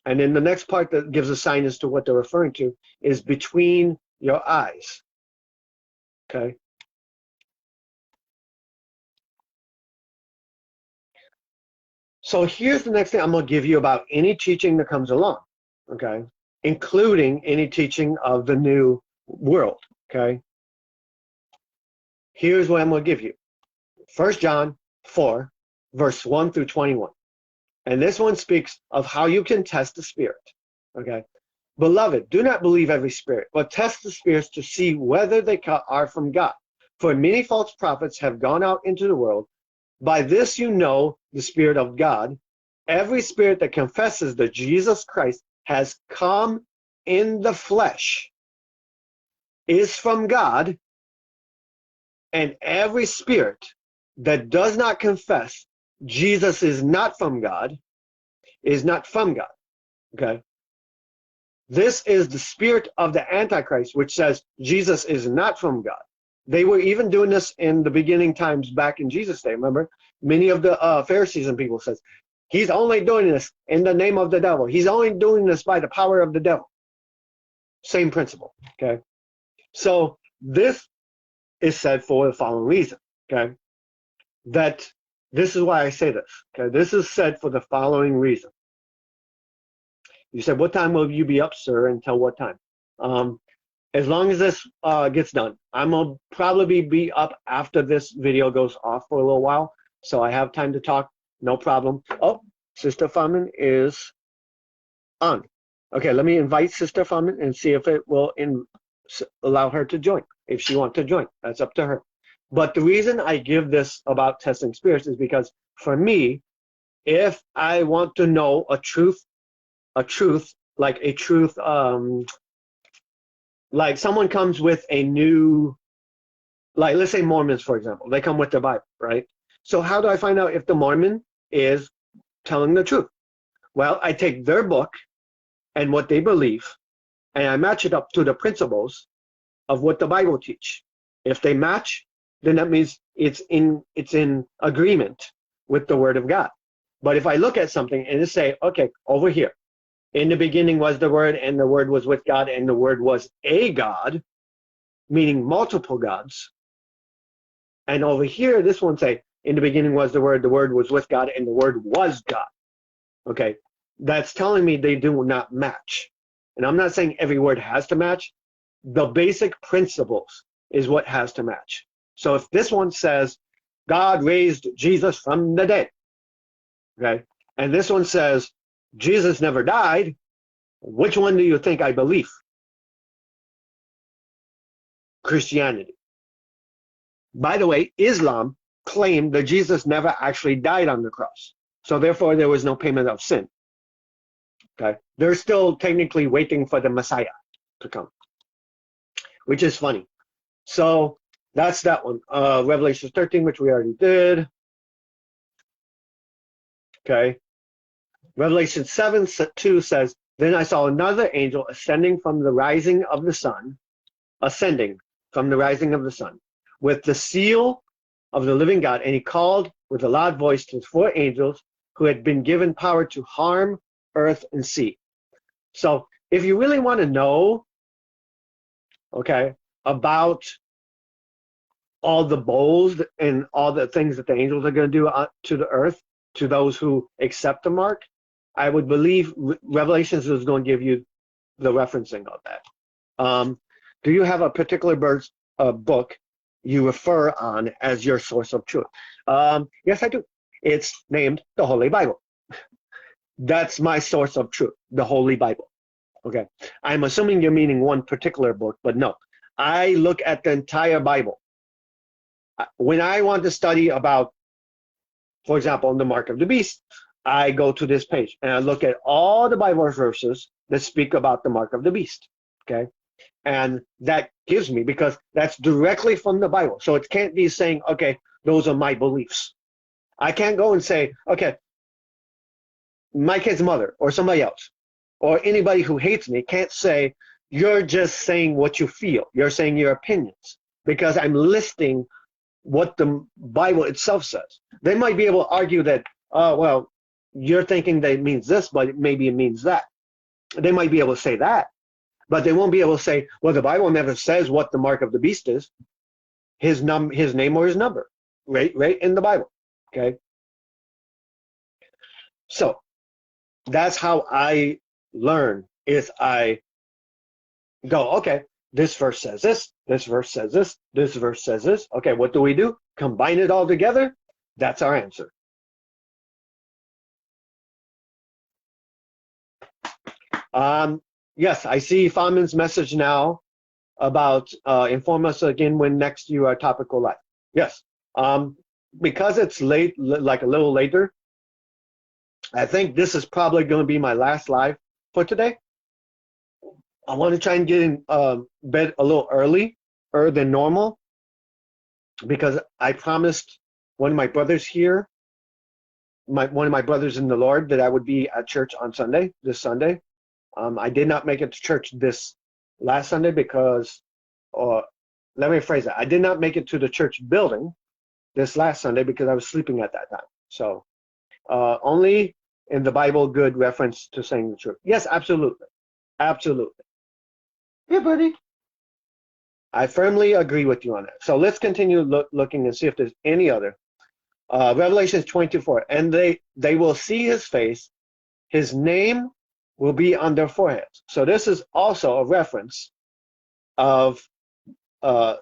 And then the next part that gives a sign as to what they're referring to is between your eyes. Okay. So here's the next thing I'm going to give you about any teaching that comes along. Okay. Including any teaching of the new world. Okay. Here's what I'm going to give you. 1 John 4, verse 1 through 21. And this one speaks of how you can test the spirit. Okay. Beloved, do not believe every spirit, but test the spirits to see whether they are from God. For many false prophets have gone out into the world. By this you know the Spirit of God. Every spirit that confesses that Jesus Christ has come in the flesh is from God, and every spirit that does not confess Jesus is not from God is not from God. Okay? This is the spirit of the Antichrist, which says Jesus is not from God. They were even doing this in the beginning times back in Jesus' day. Remember, many of the Pharisees and people says, he's only doing this in the name of the devil. He's only doing this by the power of the devil. Same principle, okay? So this is said for the following reason, okay? That this is why I say this, okay? This is said for the following reason. You said, what time will you be up, sir, until what time? As long as this gets done. I'm going to probably be up after this video goes off for a little while, so I have time to talk, no problem. Oh, Sister Famin is on. Okay, let me invite Sister Famin and see if it will allow her to join. If she wants to join, that's up to her. But the reason I give this about testing spirits is because for me, if I want to know a truth, like someone comes with a new, like let's say Mormons, for example, they come with the Bible, right? So how do I find out if the Mormon is telling the truth? Well, I take their book and what they believe, and I match it up to the principles of what the Bible teach. If they match, then that means it's in agreement with the Word of God. But if I look at something and just say, okay, over here, in the beginning was the Word, and the Word was with God, and the Word was a God, meaning multiple gods. And over here, this one say, in the beginning was the Word was with God, and the Word was God. Okay, that's telling me they do not match. And I'm not saying every word has to match. The basic principles is what has to match. So if this one says, God raised Jesus from the dead, okay, and this one says, Jesus never died, which one do you think I believe? Christianity. By the way, Islam claimed that Jesus never actually died on the cross. So therefore, there was no payment of sin. Okay, they're still technically waiting for the Messiah to come, which is funny. So that's that one. Revelation 13, which we already did. Okay. Revelation 7:2 says, then I saw another angel ascending from the rising of the sun, with the seal of the living God, and he called with a loud voice to the four angels who had been given power to harm earth and sea. So if you really want to know, okay, about all the bowls and all the things that the angels are going to do to the earth, to those who accept the mark, I would believe Revelations is going to give you the referencing of that. Do you have a particular book you refer on as your source of truth? Yes, I do. It's named the Holy Bible. That's my source of truth, the Holy Bible. Okay. I'm assuming you're meaning one particular book, but no. I look at the entire Bible. When I want to study about, for example, the mark of the beast, I go to this page and I look at all the Bible verses that speak about the mark of the beast. Okay. And that gives me, because that's directly from the Bible. So it can't be saying, okay, those are my beliefs. I can't go and say, okay, my kid's mother or somebody else or anybody who hates me can't say, you're just saying what you feel. You're saying your opinions, because I'm listing what the Bible itself says. They might be able to argue that, oh, well, you're thinking that it means this, but maybe it means that. They might be able to say that, but they won't be able to say, well, the Bible never says what the mark of the beast is, his name or his number, right in the Bible. Okay. So that's how I learn, is I go, okay, this verse says this verse says this verse says this. Okay, what do? Combine it all together. That's our answer. Yes, I see Famin's message now about inform us again when next you are topical live. Yes, because it's late, like a little later, I think this is probably going to be my last live for today. I want to try and get in bed a little earlier than normal, because I promised one of my brothers here, one of my brothers in the Lord, that I would be at church on Sunday, this Sunday. I did not make it to church this last Sunday because, let me phrase that. I did not make it to the church building this last Sunday because I was sleeping at that time. So only in the Bible good reference to saying the truth. Yes, absolutely. Absolutely. Yeah, buddy. I firmly agree with you on that. So let's continue looking and see if there's any other. Revelation 22:4. And they will see his face. His name will be on their foreheads. So this is also a reference of a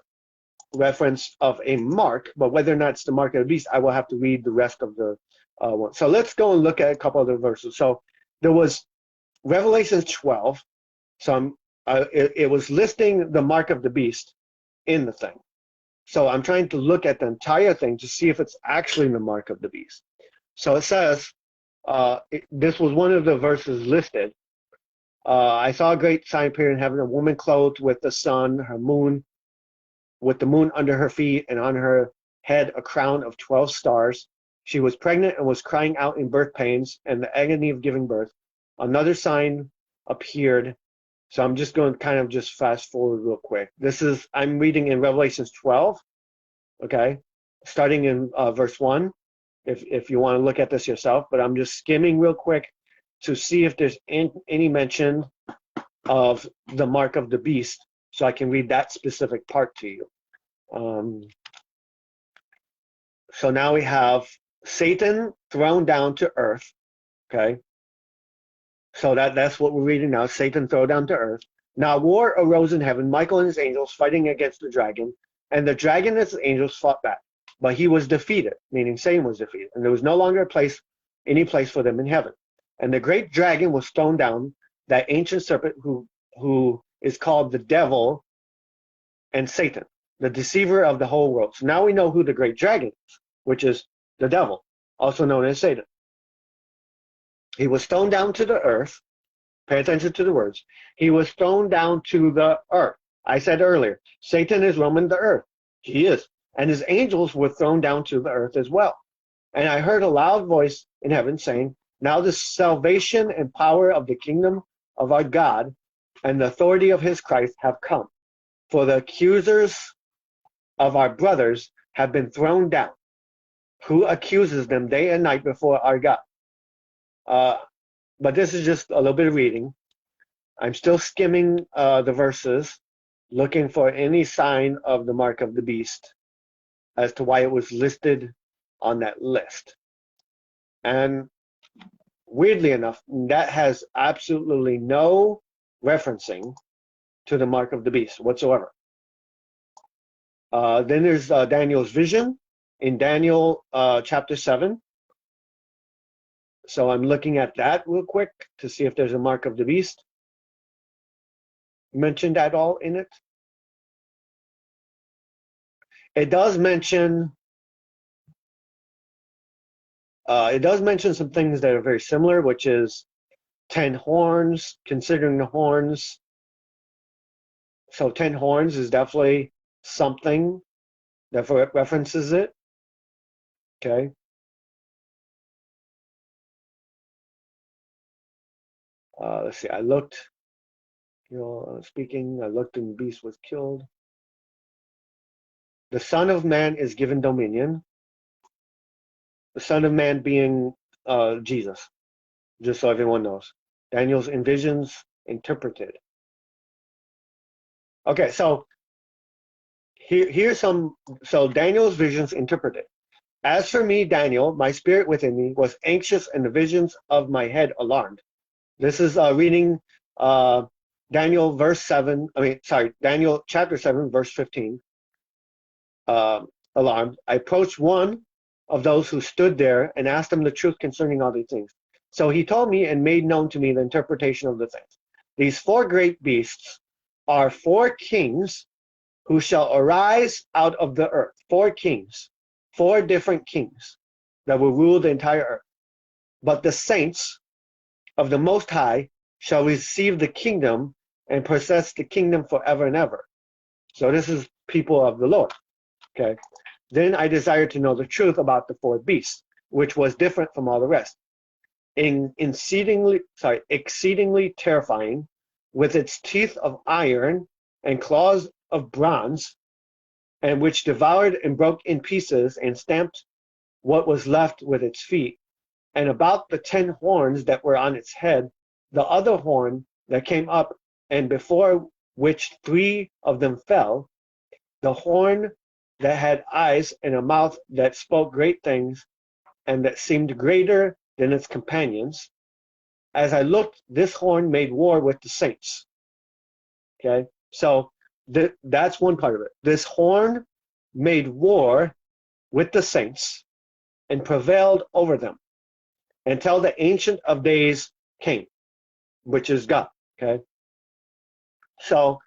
mark, but whether or not it's the mark of the beast, I will have to read the rest of the one. So let's go and look at a couple of the verses. So there was Revelation 12. So it was listing the mark of the beast in the thing. So I'm trying to look at the entire thing to see if it's actually the mark of the beast. So it says, this was one of the verses listed. I saw a great sign appear in heaven, a woman clothed with the sun, with the moon under her feet, and on her head a crown of 12 stars. She was pregnant and was crying out in birth pains and the agony of giving birth. Another sign appeared. So I'm just going to kind of just fast forward real quick. I'm reading in Revelation 12, okay, starting in verse 1, if you want to look at this yourself, but I'm just skimming real quick to see if there's any mention of the mark of the beast, so I can read that specific part to you. So now we have Satan thrown down to earth, okay? So that's what we're reading now. Satan thrown down to earth. Now war arose in heaven, Michael and his angels fighting against the dragon, and the dragon and his angels fought back. But he was defeated, meaning Satan was defeated, and there was no longer any place for them in heaven. And the great dragon was thrown down, that ancient serpent who is called the devil and Satan, the deceiver of the whole world. So now we know who the great dragon is, which is the devil, also known as Satan. He was thrown down to the earth. Pay attention to the words. He was thrown down to the earth. I said earlier, Satan is roaming the earth. He is. And his angels were thrown down to the earth as well. And I heard a loud voice in heaven saying, now the salvation and power of the kingdom of our God and the authority of his Christ have come. For the accusers of our brothers have been thrown down. Who accuses them day and night before our God? But this is just a little bit of reading. I'm still skimming the verses, looking for any sign of the mark of the beast as to why it was listed on that list. And weirdly enough, that has absolutely no referencing to the mark of the beast whatsoever. Then there's Daniel's vision in Daniel chapter 7. So I'm looking at that real quick to see if there's a mark of the beast mentioned at all in it. It does mention some things that are very similar, which is 10 horns, considering the horns. So 10 horns is definitely something that references it. Okay. Let's see. I looked, speaking, I looked and the beast was killed. The Son of Man is given dominion. The Son of Man being Jesus, just so everyone knows. Daniel's in visions interpreted. Okay, so here's some, so Daniel's visions interpreted. As for me, Daniel, my spirit within me was anxious and the visions of my head alarmed. This is reading Daniel Daniel chapter 7, verse 15. Alarmed. I approached one of those who stood there and asked him the truth concerning all these things. So he told me and made known to me the interpretation of the things. These 4 great beasts are 4 kings who shall arise out of the earth. 4 kings, 4 different kings that will rule the entire earth. But the saints of the Most High shall receive the kingdom and possess the kingdom forever and ever. So this is people of the Lord. Okay. Then I desired to know the truth about the 4th beast, which was different from all the rest. Exceedingly terrifying, with its teeth of iron and claws of bronze, and which devoured and broke in pieces and stamped what was left with its feet. And about the 10 horns that were on its head, the other horn that came up, and before which 3 of them fell, the horn that had eyes and a mouth that spoke great things, and that seemed greater than its companions. As I looked, this horn made war with the saints. Okay, so that's one part of it. This horn made war with the saints and prevailed over them until the Ancient of Days came, which is God. Okay, so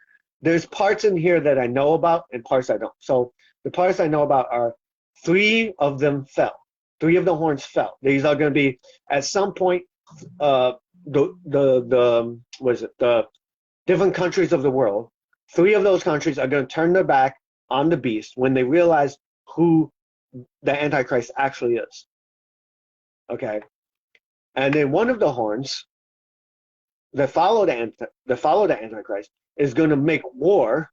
there's parts in here that I know about and parts I don't. So the parts I know about are 3 of them fell. 3 of the horns fell. These are going to be at some point the different countries of the world. 3 of those countries are going to turn their back on the beast when they realize who the Antichrist actually is. Okay, and then one of the horns that follow the Antichrist is going to make war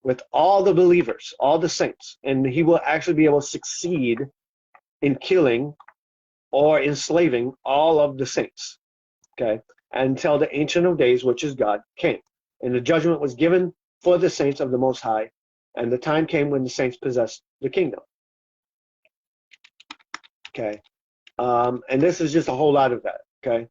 with all the believers, all the saints, and he will actually be able to succeed in killing or enslaving all of the saints, okay, until the Ancient of Days, which is God, came. And the judgment was given for the saints of the Most High, and the time came when the saints possessed the kingdom. Okay, and this is just a whole lot of that, okay?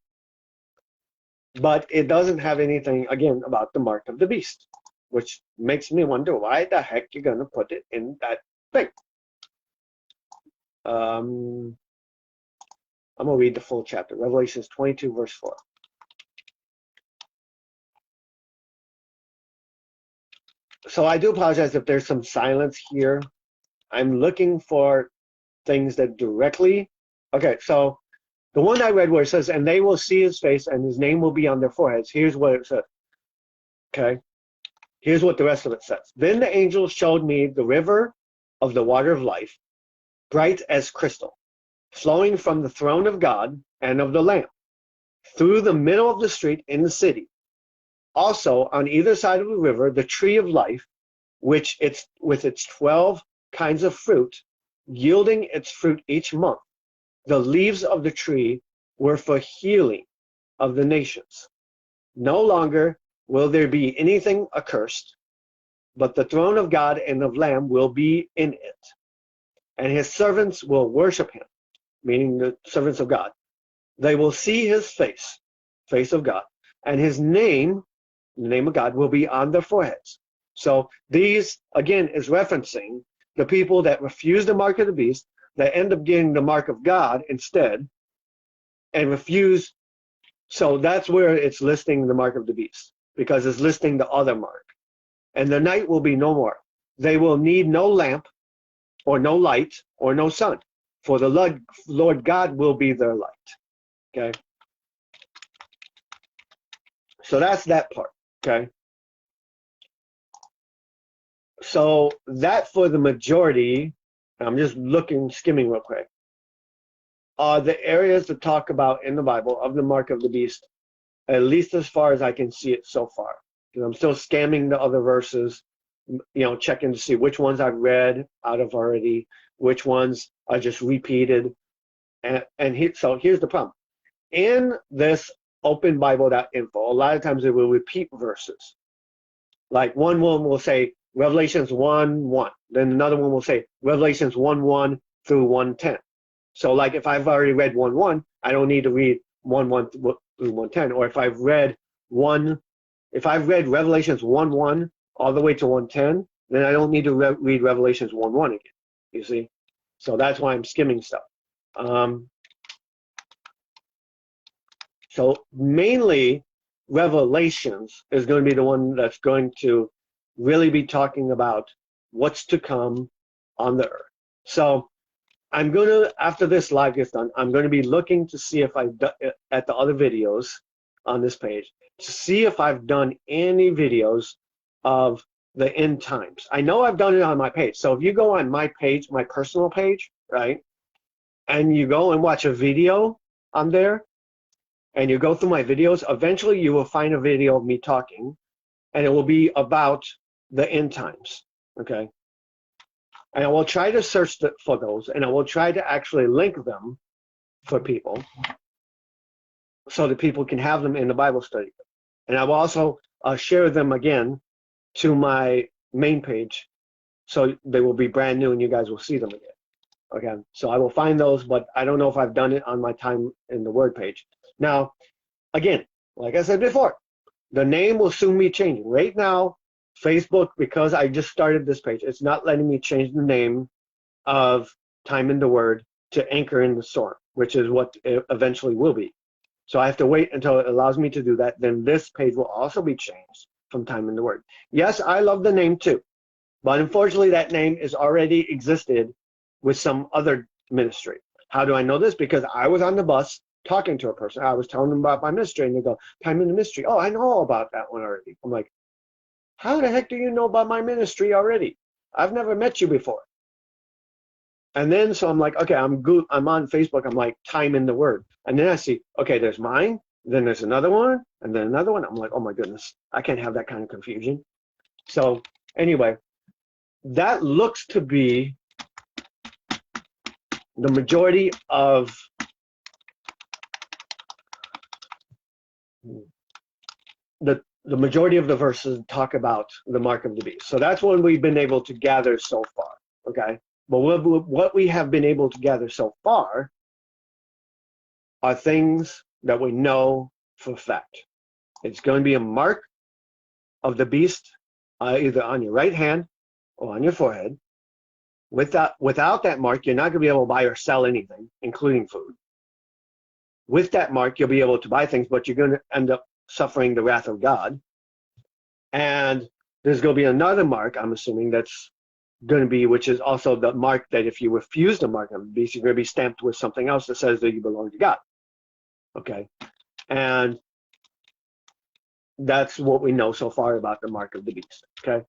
But it doesn't have anything, again, about the mark of the beast, which makes me wonder why the heck you're going to put it in that thing. I'm going to read the full chapter, Revelations 22, verse 4. So I do apologize if there's some silence here. I'm looking for things that directly, okay, so the one I read where it says, and they will see his face and his name will be on their foreheads. Here's what it says, okay? Here's what the rest of it says. Then the angel showed me the river of the water of life, bright as crystal, flowing from the throne of God and of the Lamb, through the middle of the street in the city. Also, on either side of the river, the tree of life, with its 12 kinds of fruit, yielding its fruit each month. The leaves of the tree were for healing of the nations. No longer will there be anything accursed, but the throne of God and of Lamb will be in it, and his servants will worship him, meaning the servants of God. They will see his face, face of God, and his name, the name of God, will be on their foreheads. So these, again, is referencing the people that refuse the mark of the beast, that end up getting the mark of God instead, and refuse. So that's where it's listing the mark of the beast, because it's listing the other mark. And the night will be no more. They will need no lamp or no light or no sun, for the Lord God will be their light. Okay? So that's that part. Okay? So that for the majority, I'm just skimming real quick, are the areas to talk about in the Bible of the mark of the beast, at least as far as I can see it so far. Because I'm still scamming the other verses, checking to see which ones I've read out of already, which ones are just repeated. So here's the problem. In this openbible.info, a lot of times it will repeat verses. Like one will say Revelations 1:1. Then another one will say Revelations 1:1 through 1:10. So like if I've already read 1:1, I don't need to read 1:1 through 1:10. Or if I've read Revelations 1:1 all the way to 1:10, then I don't need to read Revelations 1:1 again. You see? So that's why I'm skimming stuff. So mainly Revelations is going to be the one that's going to really be talking about what's to come on the earth. So I'm going to, after this live gets done, I'm going to be looking to see if I've done at the other videos on this page, to see if I've done any videos of the end times. I know I've done it on my page. So if you go on my page, my personal page, right, and you go and watch a video on there, and you go through my videos, eventually you will find a video of me talking, and it will be about the end times, okay? And I will try to search for those, and I will try to actually link them for people so that people can have them in the Bible study. And I will also share them again to my main page, so they will be brand new and you guys will see them again. Okay, so I will find those, but I don't know if I've done it on my Time in the Word page. Now, again, like I said before, the name will soon be changing. Right now, Facebook, because I just started this page, it's not letting me change the name of Time in the Word to Anchor in the Storm, which is what it eventually will be. So I have to wait until it allows me to do that. Then this page will also be changed from Time in the Word. Yes, I love the name too, but unfortunately that name is already existed with some other ministry. How do I know this? Because I was on the bus talking to a person. I was telling them about my ministry, and they go, Time in the Mystery. Oh, I know all about that one already. I'm like, how the heck do you know about my ministry already? I've never met you before. And then, so I'm like, okay, I'm on Facebook. I'm like, Time in the Word. And then I see, okay, there's mine. Then there's another one. And then another one. I'm like, oh my goodness, I can't have that kind of confusion. So anyway, that looks to be the majority of the majority of the verses talk about the mark of the beast. So that's what we've been able to gather so far, okay? But what we have been able to gather so far are things that we know for a fact. It's going to be a mark of the beast either on your right hand or on your forehead. Without that mark, you're not going to be able to buy or sell anything, including food. With that mark, you'll be able to buy things, but you're going to end up suffering the wrath of God. And there's going to be another mark, I'm assuming, that's going to be, which is also the mark that if you refuse the mark of the beast, you're going to be stamped with something else that says that you belong to God. Okay? And that's what we know so far about the mark of the beast. Okay?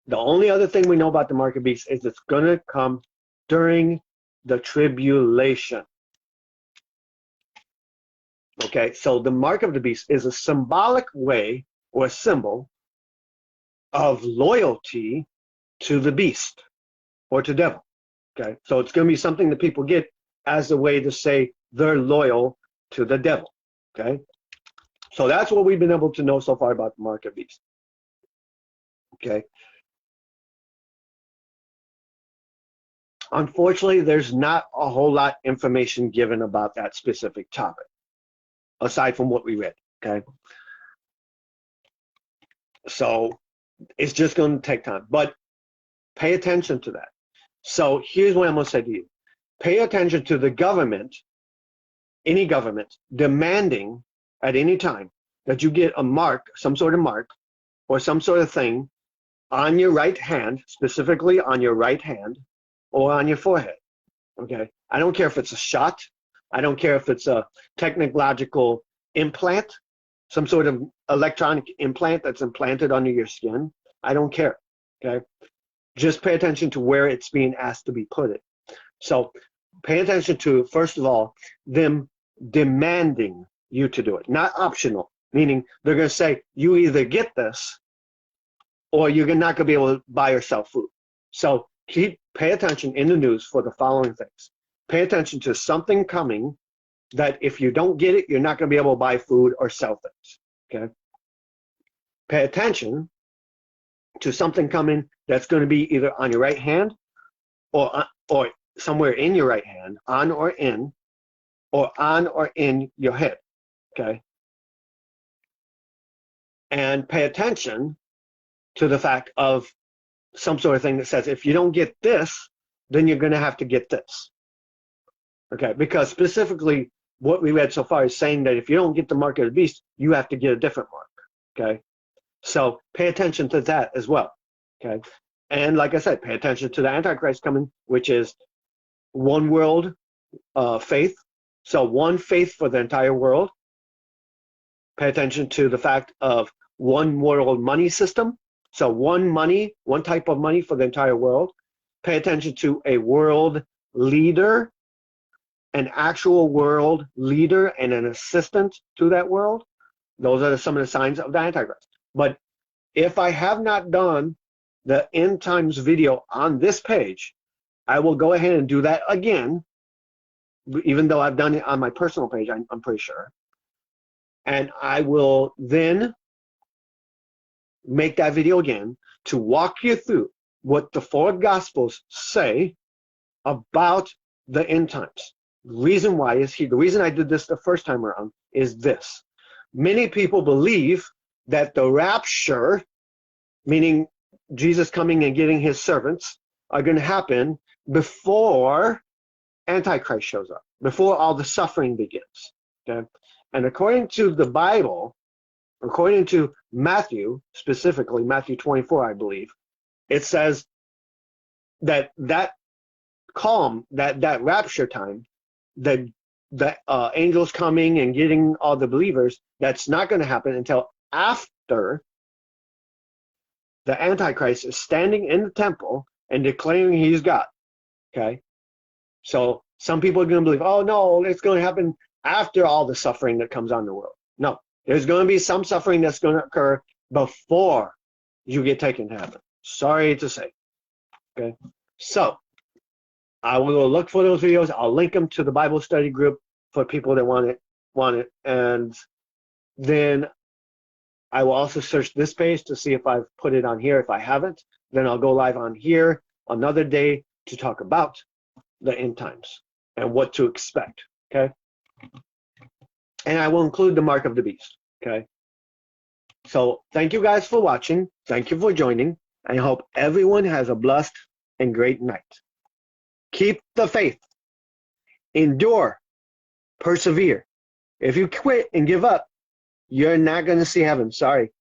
The only other thing we know about the mark of the beast is it's going to come during the tribulation. Okay, so the mark of the beast is a symbolic way or a symbol of loyalty to the beast or to devil. Okay, so it's going to be something that people get as a way to say they're loyal to the devil. Okay, so that's what we've been able to know so far about the mark of the beast. Okay. Unfortunately, there's not a whole lot information given about that specific topic, aside from what we read, okay? So it's just going to take time, but pay attention to that. So here's what I'm going to say to you. Pay attention to the government any government demanding at any time that you get a mark, some sort of mark, or some sort of thing on your right hand, specifically on your right hand, or on your forehead. Okay? I don't care if it's a shot. I don't care if it's a technological implant, some sort of electronic implant that's implanted under your skin. I don't care. Okay? Just pay attention to where it's being asked to be put it. So pay attention to, first of all, them demanding you to do it, not optional, meaning they're going to say, you either get this or you're not going to be able to buy or sell food. So pay attention in the news for the following things. Pay attention to something coming that if you don't get it, you're not going to be able to buy food or sell things. Okay? Pay attention to something coming that's going to be either on your right hand or somewhere in your right hand, on or in your head. Okay? And pay attention to the fact of some sort of thing that says, if you don't get this, then you're going to have to get this. Okay? Because specifically, what we read so far is saying that if you don't get the mark of the beast, you have to get a different mark. Okay? So pay attention to that as well. Okay? And like I said, pay attention to the Antichrist coming, which is one world faith. So one faith for the entire world. Pay attention to the fact of one world money system. So one type of money for the entire world. Pay attention to a world leader, an actual world leader and an assistant to that world. Those are some of the signs of the Antichrist. But if I have not done the end times video on this page, I will go ahead and do that again, even though I've done it on my personal page, I'm pretty sure. And I will then make that video again to walk you through what the four Gospels say about the end times. The reason why is the reason I did this the first time around is this. Many people believe that the rapture, meaning Jesus coming and getting his servants, are going to happen before Antichrist shows up, before all the suffering begins. Okay? And according to the Bible, according to Matthew, specifically Matthew 24, I believe, it says that calm, that rapture time, the angels coming and getting all the believers, that's not going to happen until after the Antichrist is standing in the temple and declaring he's God. Okay? So some people are going to believe, oh no, it's going to happen after all the suffering that comes on the world. No, there's going to be some suffering that's going to occur before you get taken to heaven. Sorry to say. Okay? So I will look for those videos. I'll link them to the Bible study group for people that want it. And then I will also search this page to see if I've put it on here. If I haven't, then I'll go live on here another day to talk about the end times and what to expect. Okay? And I will include the mark of the beast. Okay? So thank you guys for watching. Thank you for joining. I hope everyone has a blessed and great night. Keep the faith. Endure. Persevere. If you quit and give up, you're not going to see heaven. Sorry.